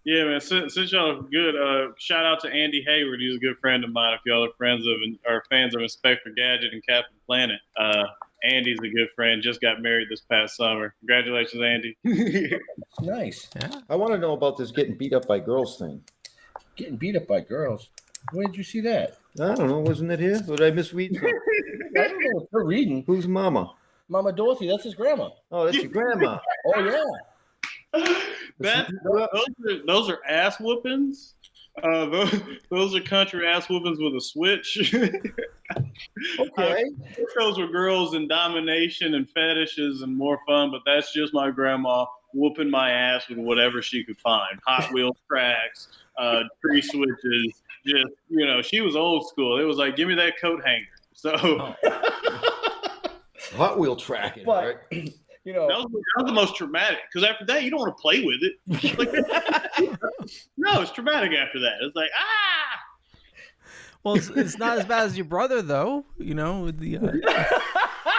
Yeah, man. Since y'all are good, shout out to Andy Hayward. He's a good friend of mine. If y'all are fans of Inspector Gadget and Captain Planet, Andy's a good friend. Just got married this past summer. Congratulations, Andy. Nice. Yeah. I want to know about this getting beat up by girls thing. Getting beat up by girls? Where did you see that? I don't know. Wasn't it here? Or did I misread? I don't know. We're reading. Who's Mama? Mama Dorothy. That's his grandma. Oh, that's your grandma. Oh, yeah. Those are ass whoopings. Those are country ass whoopings with a switch. Okay. Those were girls and domination and fetishes and more fun, but that's just my grandma whooping my ass with whatever she could find. Hot Wheels tracks, tree switches. Just, she was old school. It was like, give me that coat hanger. So Hot Wheel tracking, but, right? That was the most traumatic because after that you don't want to play with it. Like, no, it's traumatic after that. It's like Well, it's not as bad as your brother, though. You know, with the.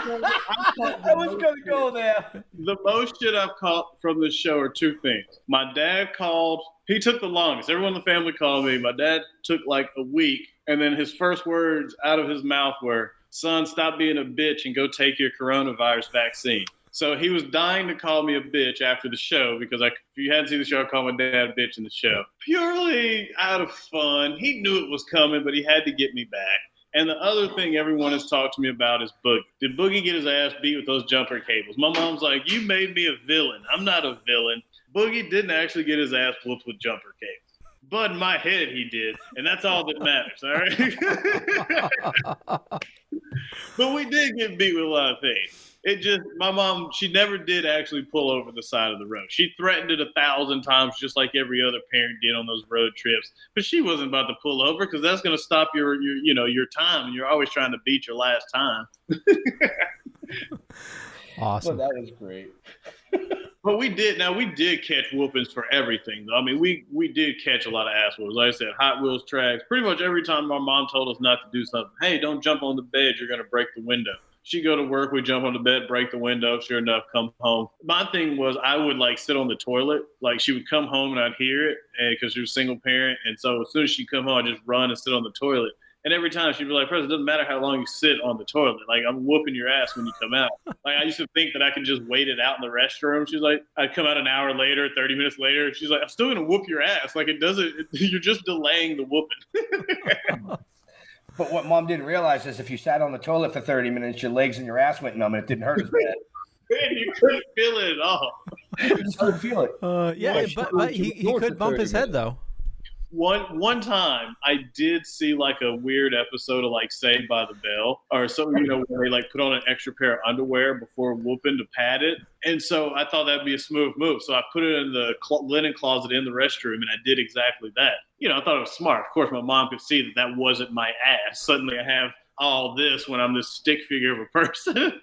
I was gonna go there. The most shit I've caught from this show are two things. My dad called. He took the longest. Everyone in the family called me. My dad took like a week, and then his first words out of his mouth were, "Son, stop being a bitch and go take your coronavirus vaccine." So he was dying to call me a bitch after the show because if you hadn't seen the show, I called my dad a bitch in the show. Purely out of fun. He knew it was coming, but he had to get me back. And the other thing everyone has talked to me about is Boogie. Did Boogie get his ass beat with those jumper cables? My mom's like, you made me a villain. I'm not a villain. Boogie didn't actually get his ass whooped with jumper cables. But in my head, he did. And that's all that matters, all right? But we did get beat with a lot of things. My mom, she never did actually pull over the side of the road. She threatened it 1,000 times, just like every other parent did on those road trips. But she wasn't about to pull over because that's going to stop your time. And you're always trying to beat your last time. Awesome. Well, that was great. But we did catch whoopings for everything, though. I mean, we did catch a lot of ass whoopings. Like I said, Hot Wheels tracks. Pretty much every time my mom told us not to do something, hey, don't jump on the bed, you're going to break the window. She'd go to work, we'd jump on the bed, break the window, sure enough, come home. My thing was I would, sit on the toilet. Like, she would come home and I'd hear it because she was a single parent. And so as soon as she'd come home, I'd just run and sit on the toilet. And every time she'd be like, Preston, it doesn't matter how long you sit on the toilet. Like, I'm whooping your ass when you come out. Like, I used to think that I could just wait it out in the restroom. She's like, I'd come out an hour later, 30 minutes later. She's like, I'm still going to whoop your ass. Like, you're just delaying the whooping. But what Mom didn't realize is if you sat on the toilet for 30 minutes, your legs and your ass went numb and it didn't hurt as bad. Man, you couldn't feel it at all. You just couldn't feel it. But he could bump his head, though. One time I did see a weird episode of Saved by the Bell or something, where they put on an extra pair of underwear before whooping to pad it. And so I thought that'd be a smooth move. So I put it in the linen closet in the restroom and I did exactly that. I thought it was smart. Of course, my mom could see that wasn't my ass. Suddenly I have all this when I'm this stick figure of a person.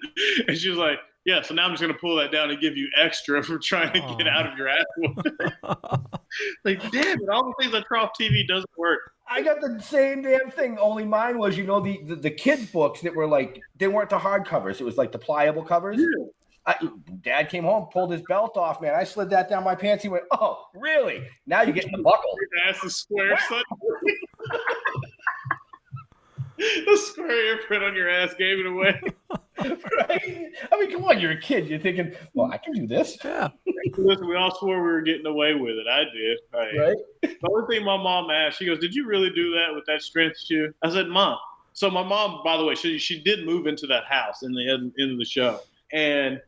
And she was like, yeah, so now I'm just going to pull that down and give you extra for trying to get out of your ass whooping. Damn it, all the things I try off TV doesn't work. I got the same damn thing. Only mine was, the kids' books that were they weren't the hard covers. It was the pliable covers. Yeah. Dad came home, pulled his belt off, man. I slid that down my pants. He went, oh, really? Now you're getting the buckle. Your ass is square, son. The square imprint on your ass gave it away. Right? I mean, come on, you're a kid. You're thinking, well, I can do this. Yeah. Listen, we all swore we were getting away with it. I did. Right? The only thing my mom asked, she goes, did you really do that with that strength shoe? I said, Mom. So my mom, by the way, she did move into that house in the end of the show. And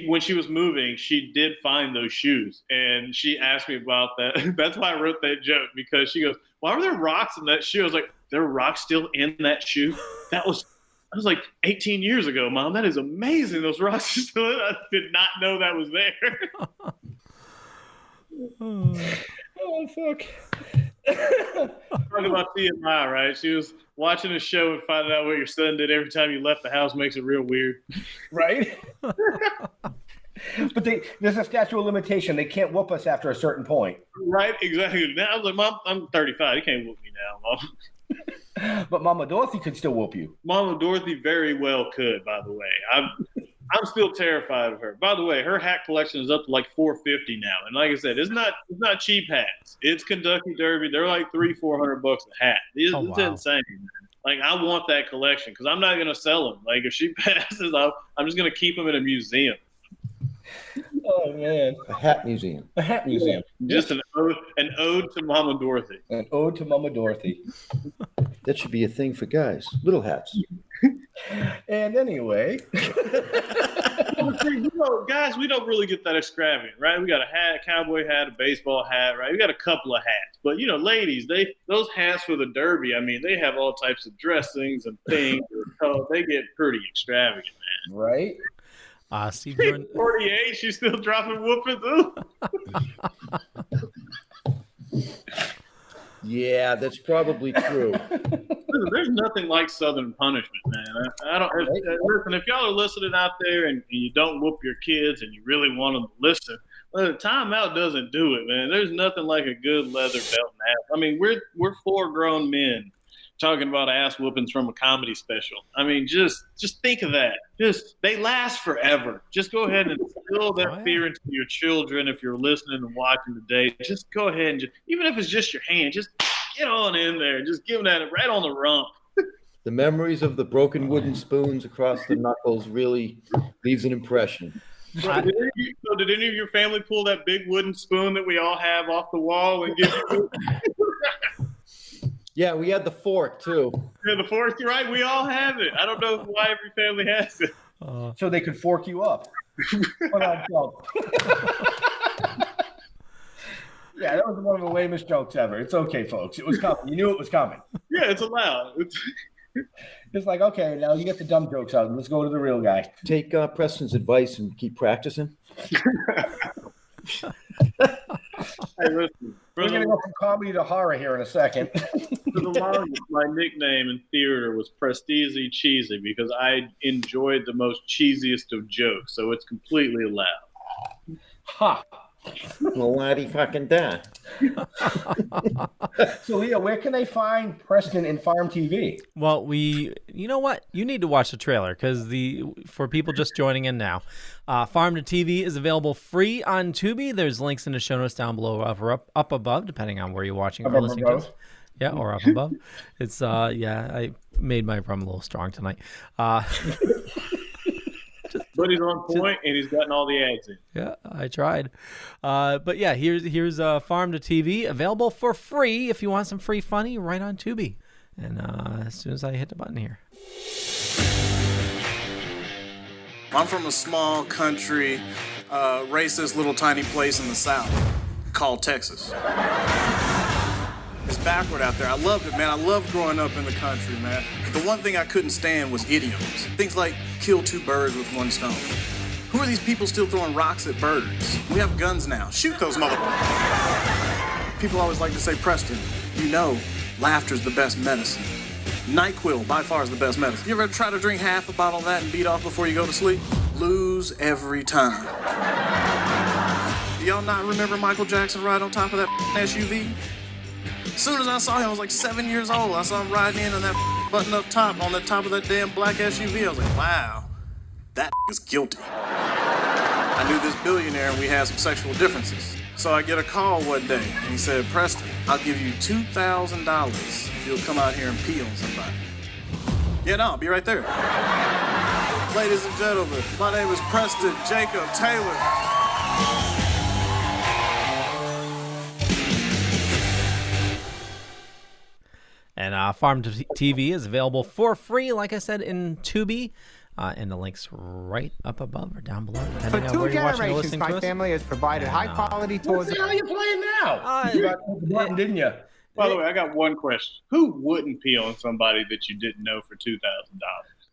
when she was moving, she did find those shoes. And she asked me about that. That's why I wrote that joke, because she goes, why were there rocks in that shoe? I was like, there are rocks still in that shoe? That was 18 years ago, Mom. That is amazing. Those rocks are still in. I did not know that was there. Oh, fuck. Talking about TMI, right? She was watching a show and finding out what your son did every time you left the house makes it real weird. Right? But there's a statute of limitation. They can't whoop us after a certain point. Right? Exactly. Now I was like, Mom, I'm 35. You can't whoop me now, Mom. But Mama Dorothy could still whoop you. Mama Dorothy very well could, by the way. I'm still terrified of her. By the way, her hat collection is up to $450 now. And like I said, it's not cheap hats. It's Kentucky Derby. They're $300-400 a hat. It's insane, man. I want that collection because I'm not going to sell them. If she passes, I'm just going to keep them in a museum. Oh, man. A hat museum. A hat museum. Just an ode to Mama Dorothy. An ode to Mama Dorothy. That should be a thing for guys. Little hats. And anyway. Guys, we don't really get that extravagant, right? We got a hat, cowboy hat, a baseball hat, right? We got a couple of hats. But, ladies, those hats for the Derby, I mean, they have all types of dressings and things. They get pretty extravagant, man. Right? Steve, 48, she's still dropping whooping too. Yeah, that's probably true. Listen, there's nothing like Southern punishment, man. I don't. Listen, if y'all are listening out there and you don't whoop your kids and you really want them to listen, well, timeout doesn't do it, man. There's nothing like a good leather belt and hat. I mean, we're 4 grown men talking about ass whoopings from a comedy special. I mean, just think of that. They last forever. Just go ahead and instill that fear into your children if you're listening and watching today. Just go ahead and even if it's just your hand, just get on in there. Just give them that right on the rump. The memories of the broken wooden spoons across the knuckles really leaves an impression. Did any of your family pull that big wooden spoon that we all have off the wall and give you? Yeah, we had the fork too. Yeah, the fork, you're right. We all have it. I don't know why every family has it. So they could fork you up. Yeah, that was one of the lamest jokes ever. It's okay, folks. It was coming. You knew it was coming. Yeah, it's allowed. It's like, okay, now you get the dumb jokes out. Let's go to the real guy. Take Preston's advice and keep practicing. Hey, listen. We're going to go from comedy to horror here in a second. For the longest, my nickname in theater was Prestizy Cheesy because I enjoyed the most cheesiest of jokes, so it's completely allowed. Ha! Well, why'd fucking die? So, Leo, where can they find Preston and Farm TV? Well, you know what? You need to watch the trailer because for people just joining in now, Farm to TV is available free on Tubi. There's links in the show notes down below or up above, depending on where you're watching or listening to us. Yeah, or up above. It's I made my rum a little strong tonight. But he's on point and he's gotten all the ads in. Yeah, I tried. But yeah, here's Farm to TV available for free if you want some free funny right on Tubi. And as soon as I hit the button here. I'm from a small country, racist little tiny place in the South called Texas. It's backward out there. I loved it, man. I loved growing up in the country, man. The one thing I couldn't stand was idioms. Things like kill two birds with one stone. Who are these people still throwing rocks at birds? We have guns now. Shoot those motherfuckers. People always like to say, Preston, you know, laughter's the best medicine. NyQuil, by far, is the best medicine. You ever try to drink half a bottle of that and beat off before you go to sleep? Lose every time. Do y'all not remember Michael Jackson ride on top of that SUV? As soon as I saw him, I was like 7 years old. I saw him riding in on that button-up top on the top of that damn black SUV. I was like, wow, that is guilty. I knew this billionaire and we had some sexual differences. So I get a call one day and he said, Preston, I'll give you $2,000 if you'll come out here and pee on somebody. Yeah, no, I'll be right there. Ladies and gentlemen, my name is Preston Jacob Taylor. And Farm to TV is available for free, like I said, in Tubi. And the link's right up above or down below. For 2 generations, my family has provided high-quality tours. How are you playing now? You got the button, didn't you? By the way, I got one question. Who wouldn't pee on somebody that you didn't know for $2,000?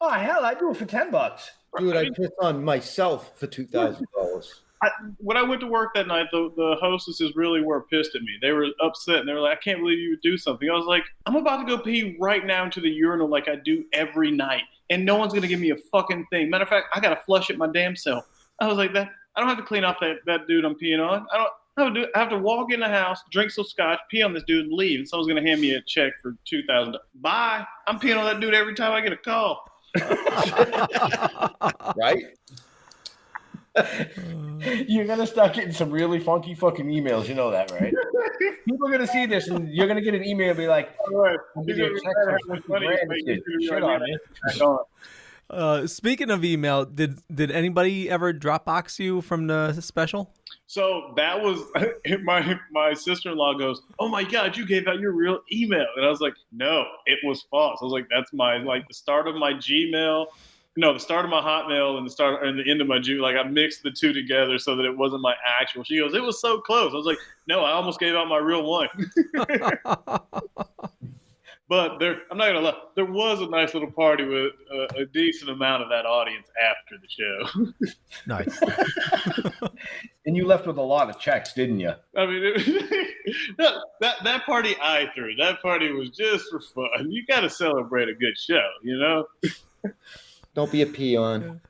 Oh, hell, I'd do it for $10. Dude, I piss on myself for $2,000. When I went to work that night, the hostesses really were pissed at me. They were upset, and they were like, I can't believe you would do something. I was like, I'm about to go pee right now into the urinal like I do every night, and no one's going to give me a fucking thing. Matter of fact, I got to flush it my damn self. I was like, I don't have to clean off that dude I'm peeing on. I have to walk in the house, drink some scotch, pee on this dude, and leave. And someone's going to hand me a check for $2,000. Bye. I'm peeing on that dude every time I get a call. Right? You're going to start getting some really funky fucking emails. You know that, right? People are going to see this, and you're going to get an email and be like, I'll give you a check for $50,000. Shit on it. Speaking of email, did anybody ever Dropbox you from the special? So that was my sister-in-law goes, oh my God, you gave out your real email. And I was like, no, it was false. I was like, that's the start of my Gmail. No, the start of my Hotmail and the end of my Gmail. Like I mixed the two together so that it wasn't my actual. She goes, it was so close. I was like, no, I almost gave out my real one. But I'm not going to lie, there was a nice little party with a decent amount of that audience after the show. Nice. And you left with a lot of checks, didn't you? I mean, that party I threw, that party was just for fun. You got to celebrate a good show, you know? Don't be a peon.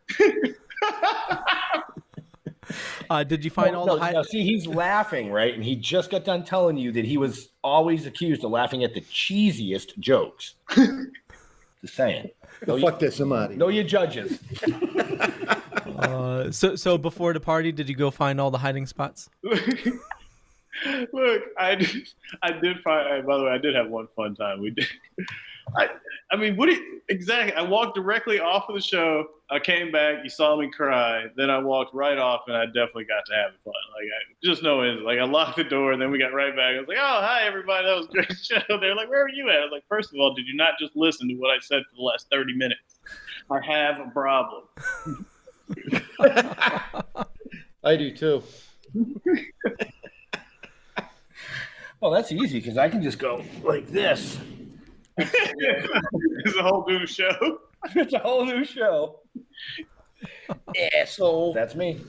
Did you find all the hiding? See, he's laughing, right? And he just got done telling you that he was always accused of laughing at the cheesiest jokes. Just saying. Fuck this, somebody. Know your judges. So before the party, did you go find all the hiding spots? Look, I did find. By the way, I did have one fun time. We did. I mean, exactly? I walked directly off of the show. I came back. You saw me cry. Then I walked right off, and I definitely got to have fun. Like, just no end. Like, I locked the door, and then we got right back. I was like, "Oh, hi, everybody. That was a great show." They're like, "Where were you at?" I was like, "First of all, did you not just listen to what I said for the last 30 minutes? I have a problem." I do too. Well, that's easy because I can just go like this. It's a whole new show. It's a whole new show. Asshole. That's me.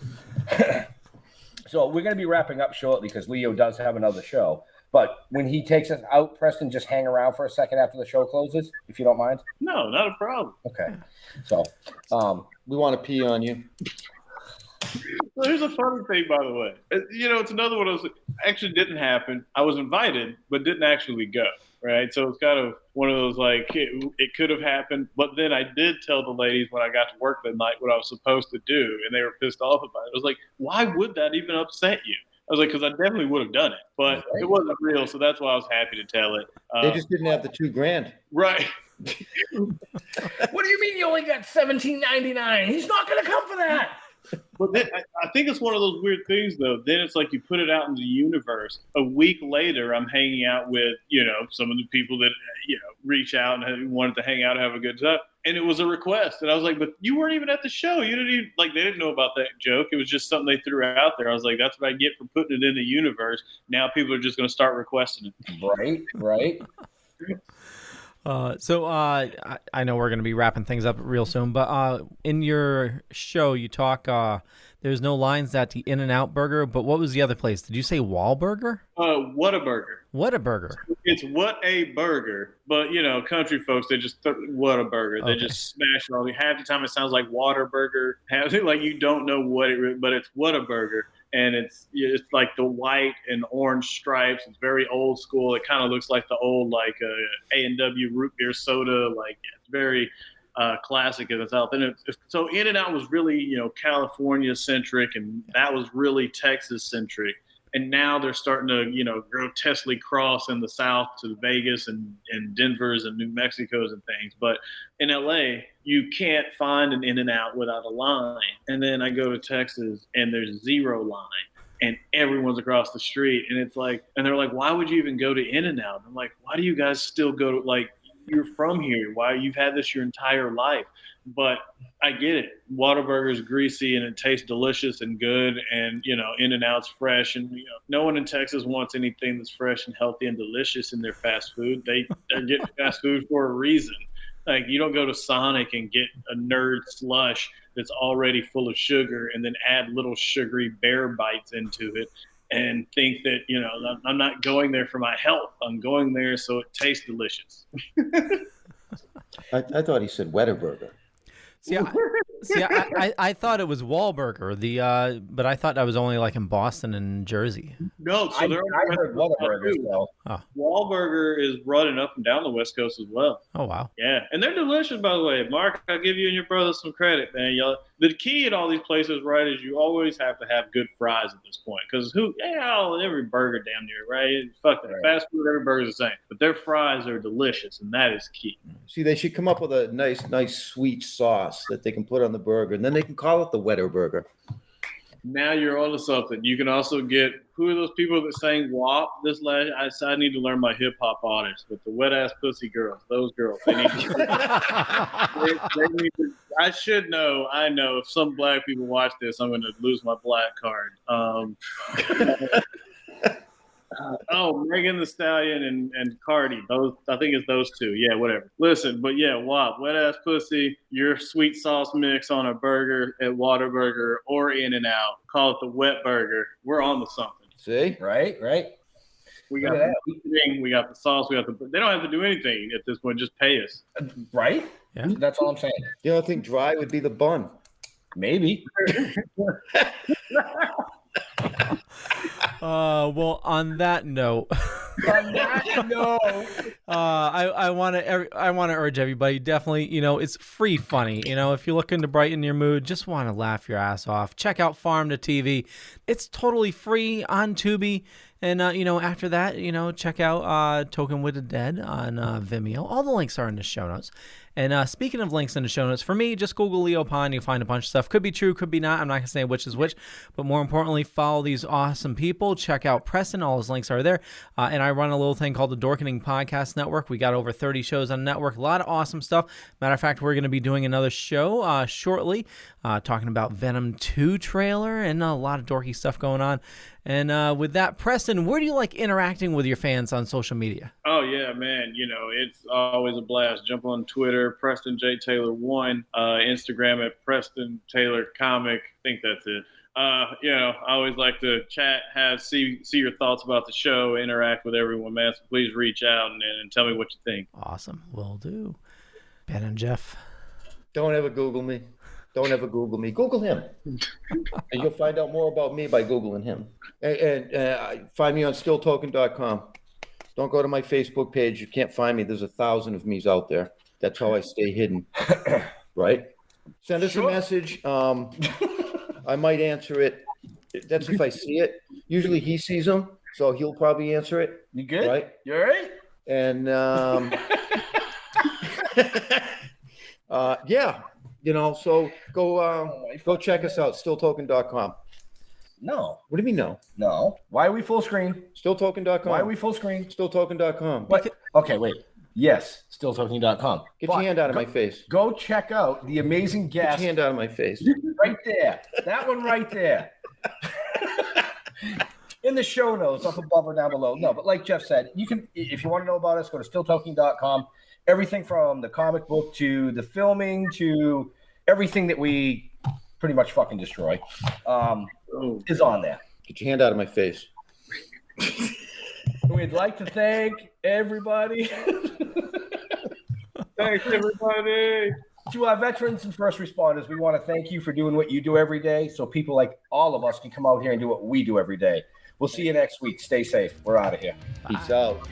So we're going to be wrapping up shortly because Leo does have another show. But when he takes us out, Preston, just hang around for a second after the show closes, if you don't mind. No, not a problem. Okay. So we want to pee on you. Well, here's a funny thing, by the way. It's another one of those. Actually, didn't happen. I was invited, but didn't actually go. Right, so it's kind of one of those like it could have happened, but then I did tell the ladies when I got to work that night what I was supposed to do, and they were pissed off about it. I was like, why would that even upset you? I was like, because I definitely would have done it, but it wasn't real, so that's why I was happy to tell it. They just didn't have the $2,000. Right. What do you mean you only got $17.99? He's not going to come for that. But then, I think it's one of those weird things, though. Then it's like you put it out in the universe. A week later, I'm hanging out with, some of the people that, reach out and wanted to hang out and have a good time. And it was a request. And I was like, but you weren't even at the show. You didn't even, they didn't know about that joke. It was just something they threw out there. I was like, that's what I get for putting it in the universe. Now people are just going to start requesting it. Right. So I know we're going to be wrapping things up real soon, but in your show you talk there's no lines at the In-N-Out Burger, but what was the other place? Did you say Wahlburger? Whataburger. Whataburger. It's what a burger, but country folks, they just Whataburger. They just smash it all. Half the time it sounds like Waterburger. Half like you don't know what it, but it's Whataburger. And it's like the white and orange stripes. It's very old school. It kind of looks like the old A&W root beer soda. It's very classic in itself. And so In-N-Out was really California centric, and that was really Texas centric. And now they're starting to grotesquely cross in the South to Vegas and Denver's and New Mexico's and things. But in LA, you can't find an In-N-Out without a line. And then I go to Texas and there's zero line, and everyone's across the street. And it's like, and they're like, why would you even go to In-N-Out? I'm like, why do you guys still go to, you're from here. Why you've had this your entire life? But I get it. Whataburger's greasy and it tastes delicious and good, and In-N-Out's fresh, and no one in Texas wants anything that's fresh and healthy and delicious in their fast food. They're getting fast food for a reason. Like, you don't go to Sonic and get a nerd slush that's already full of sugar and then add little sugary bear bites into it and think that, I'm not going there for my health. I'm going there so it tastes delicious. I thought he said Whataburger. I thought it was Wahlburger, but I thought that was only in Boston and Jersey. No, so I heard Whataburger. Wahlburger is running up and down the West Coast as well. Oh, wow. Yeah, and they're delicious, by the way. Mark, I'll give you and your brother some credit, man. Y'all, the key at all these places, right, is you always have to have good fries at this point. Because every burger damn near, right? Fuck that. Right. Fast food, every burger's the same. But their fries are delicious, and that is key. See, they should come up with a nice sweet sauce that they can put on the burger, and then they can call it the Whataburger. Now you're on to something. You can also get, who are those people that sang WAP this last? I need to learn my hip hop artists, but the wet ass pussy girls, those girls, they need to, they need to, I should know. I know if some black people watch this, I'm going to lose my black card. Megan Thee Stallion and Cardi. Those, I think it's those two. Yeah, whatever. Listen, but yeah, WAP, wet ass pussy, your sweet sauce mix on a burger at Whataburger or In-N-Out. Call it the wet burger. We're on to something. See? Right. We got the thing, we got the sauce, they don't have to do anything at this point, just pay us. Right? Yeah. That's all I'm saying. The only thing dry would be the bun. Maybe. Well, on that note, I want to urge everybody, definitely, it's free funny. If you're looking to brighten your mood, just want to laugh your ass off, check out Farm to TV. It's totally free on Tubi. And, after that, check out Toking with the Dead on Vimeo. All the links are in the show notes. And speaking of links in the show notes, for me, just Google Leo Pond. You'll find a bunch of stuff. Could be true, could be not. I'm not going to say which is which. But more importantly, follow these awesome people. Check out Preston. All his links are there. And I run a little thing called the Dorkening Podcast Network. We got over 30 shows on the network. A lot of awesome stuff. Matter of fact, we're going to be doing another show shortly talking about Venom 2 trailer and a lot of dorky stuff going on. And with that, Preston, where do you like interacting with your fans on social media? Oh, yeah, man. It's always a blast. Jump on Twitter, Preston J Taylor 1, Instagram at Preston Taylor Comic. I think that's it. I always like to chat, see your thoughts about the show, interact with everyone, man. So please reach out and tell me what you think. Awesome. Will do. Ben and Jeff. Don't ever Google me. Don't ever Google me. Google him. And you'll find out more about me by Googling him. And find me on stilltoken.com. Don't go to my Facebook page. You can't find me. There's 1,000 of me's out there. That's how I stay hidden. Right? Send us a message. I might answer it. That's if I see it. Usually he sees them, so he'll probably answer it. You good? Right? You all right? And yeah. So go check us out, stilltoken.com. No. What do you mean no? No. Why are we full screen? Stilltoken.com. Why are we full screen? Stilltoken.com. What? Okay, wait. Yes, stilltoken.com. Get your hand out of my face. Go check out the amazing guest. Get your hand out of my face. Right there. That one right there. In the show notes, up above or down below. No, but like Jeff said, you can, if you want to know about us, go to stilltoken.com. Everything from the comic book to the filming to everything that we pretty much fucking destroy is on there. Get your hand out of my face. We'd like to thank everybody. Thanks, everybody. To our veterans and first responders, we want to thank you for doing what you do every day so people like all of us can come out here and do what we do every day. We'll see you next week. Stay safe. We're out of here. Peace out.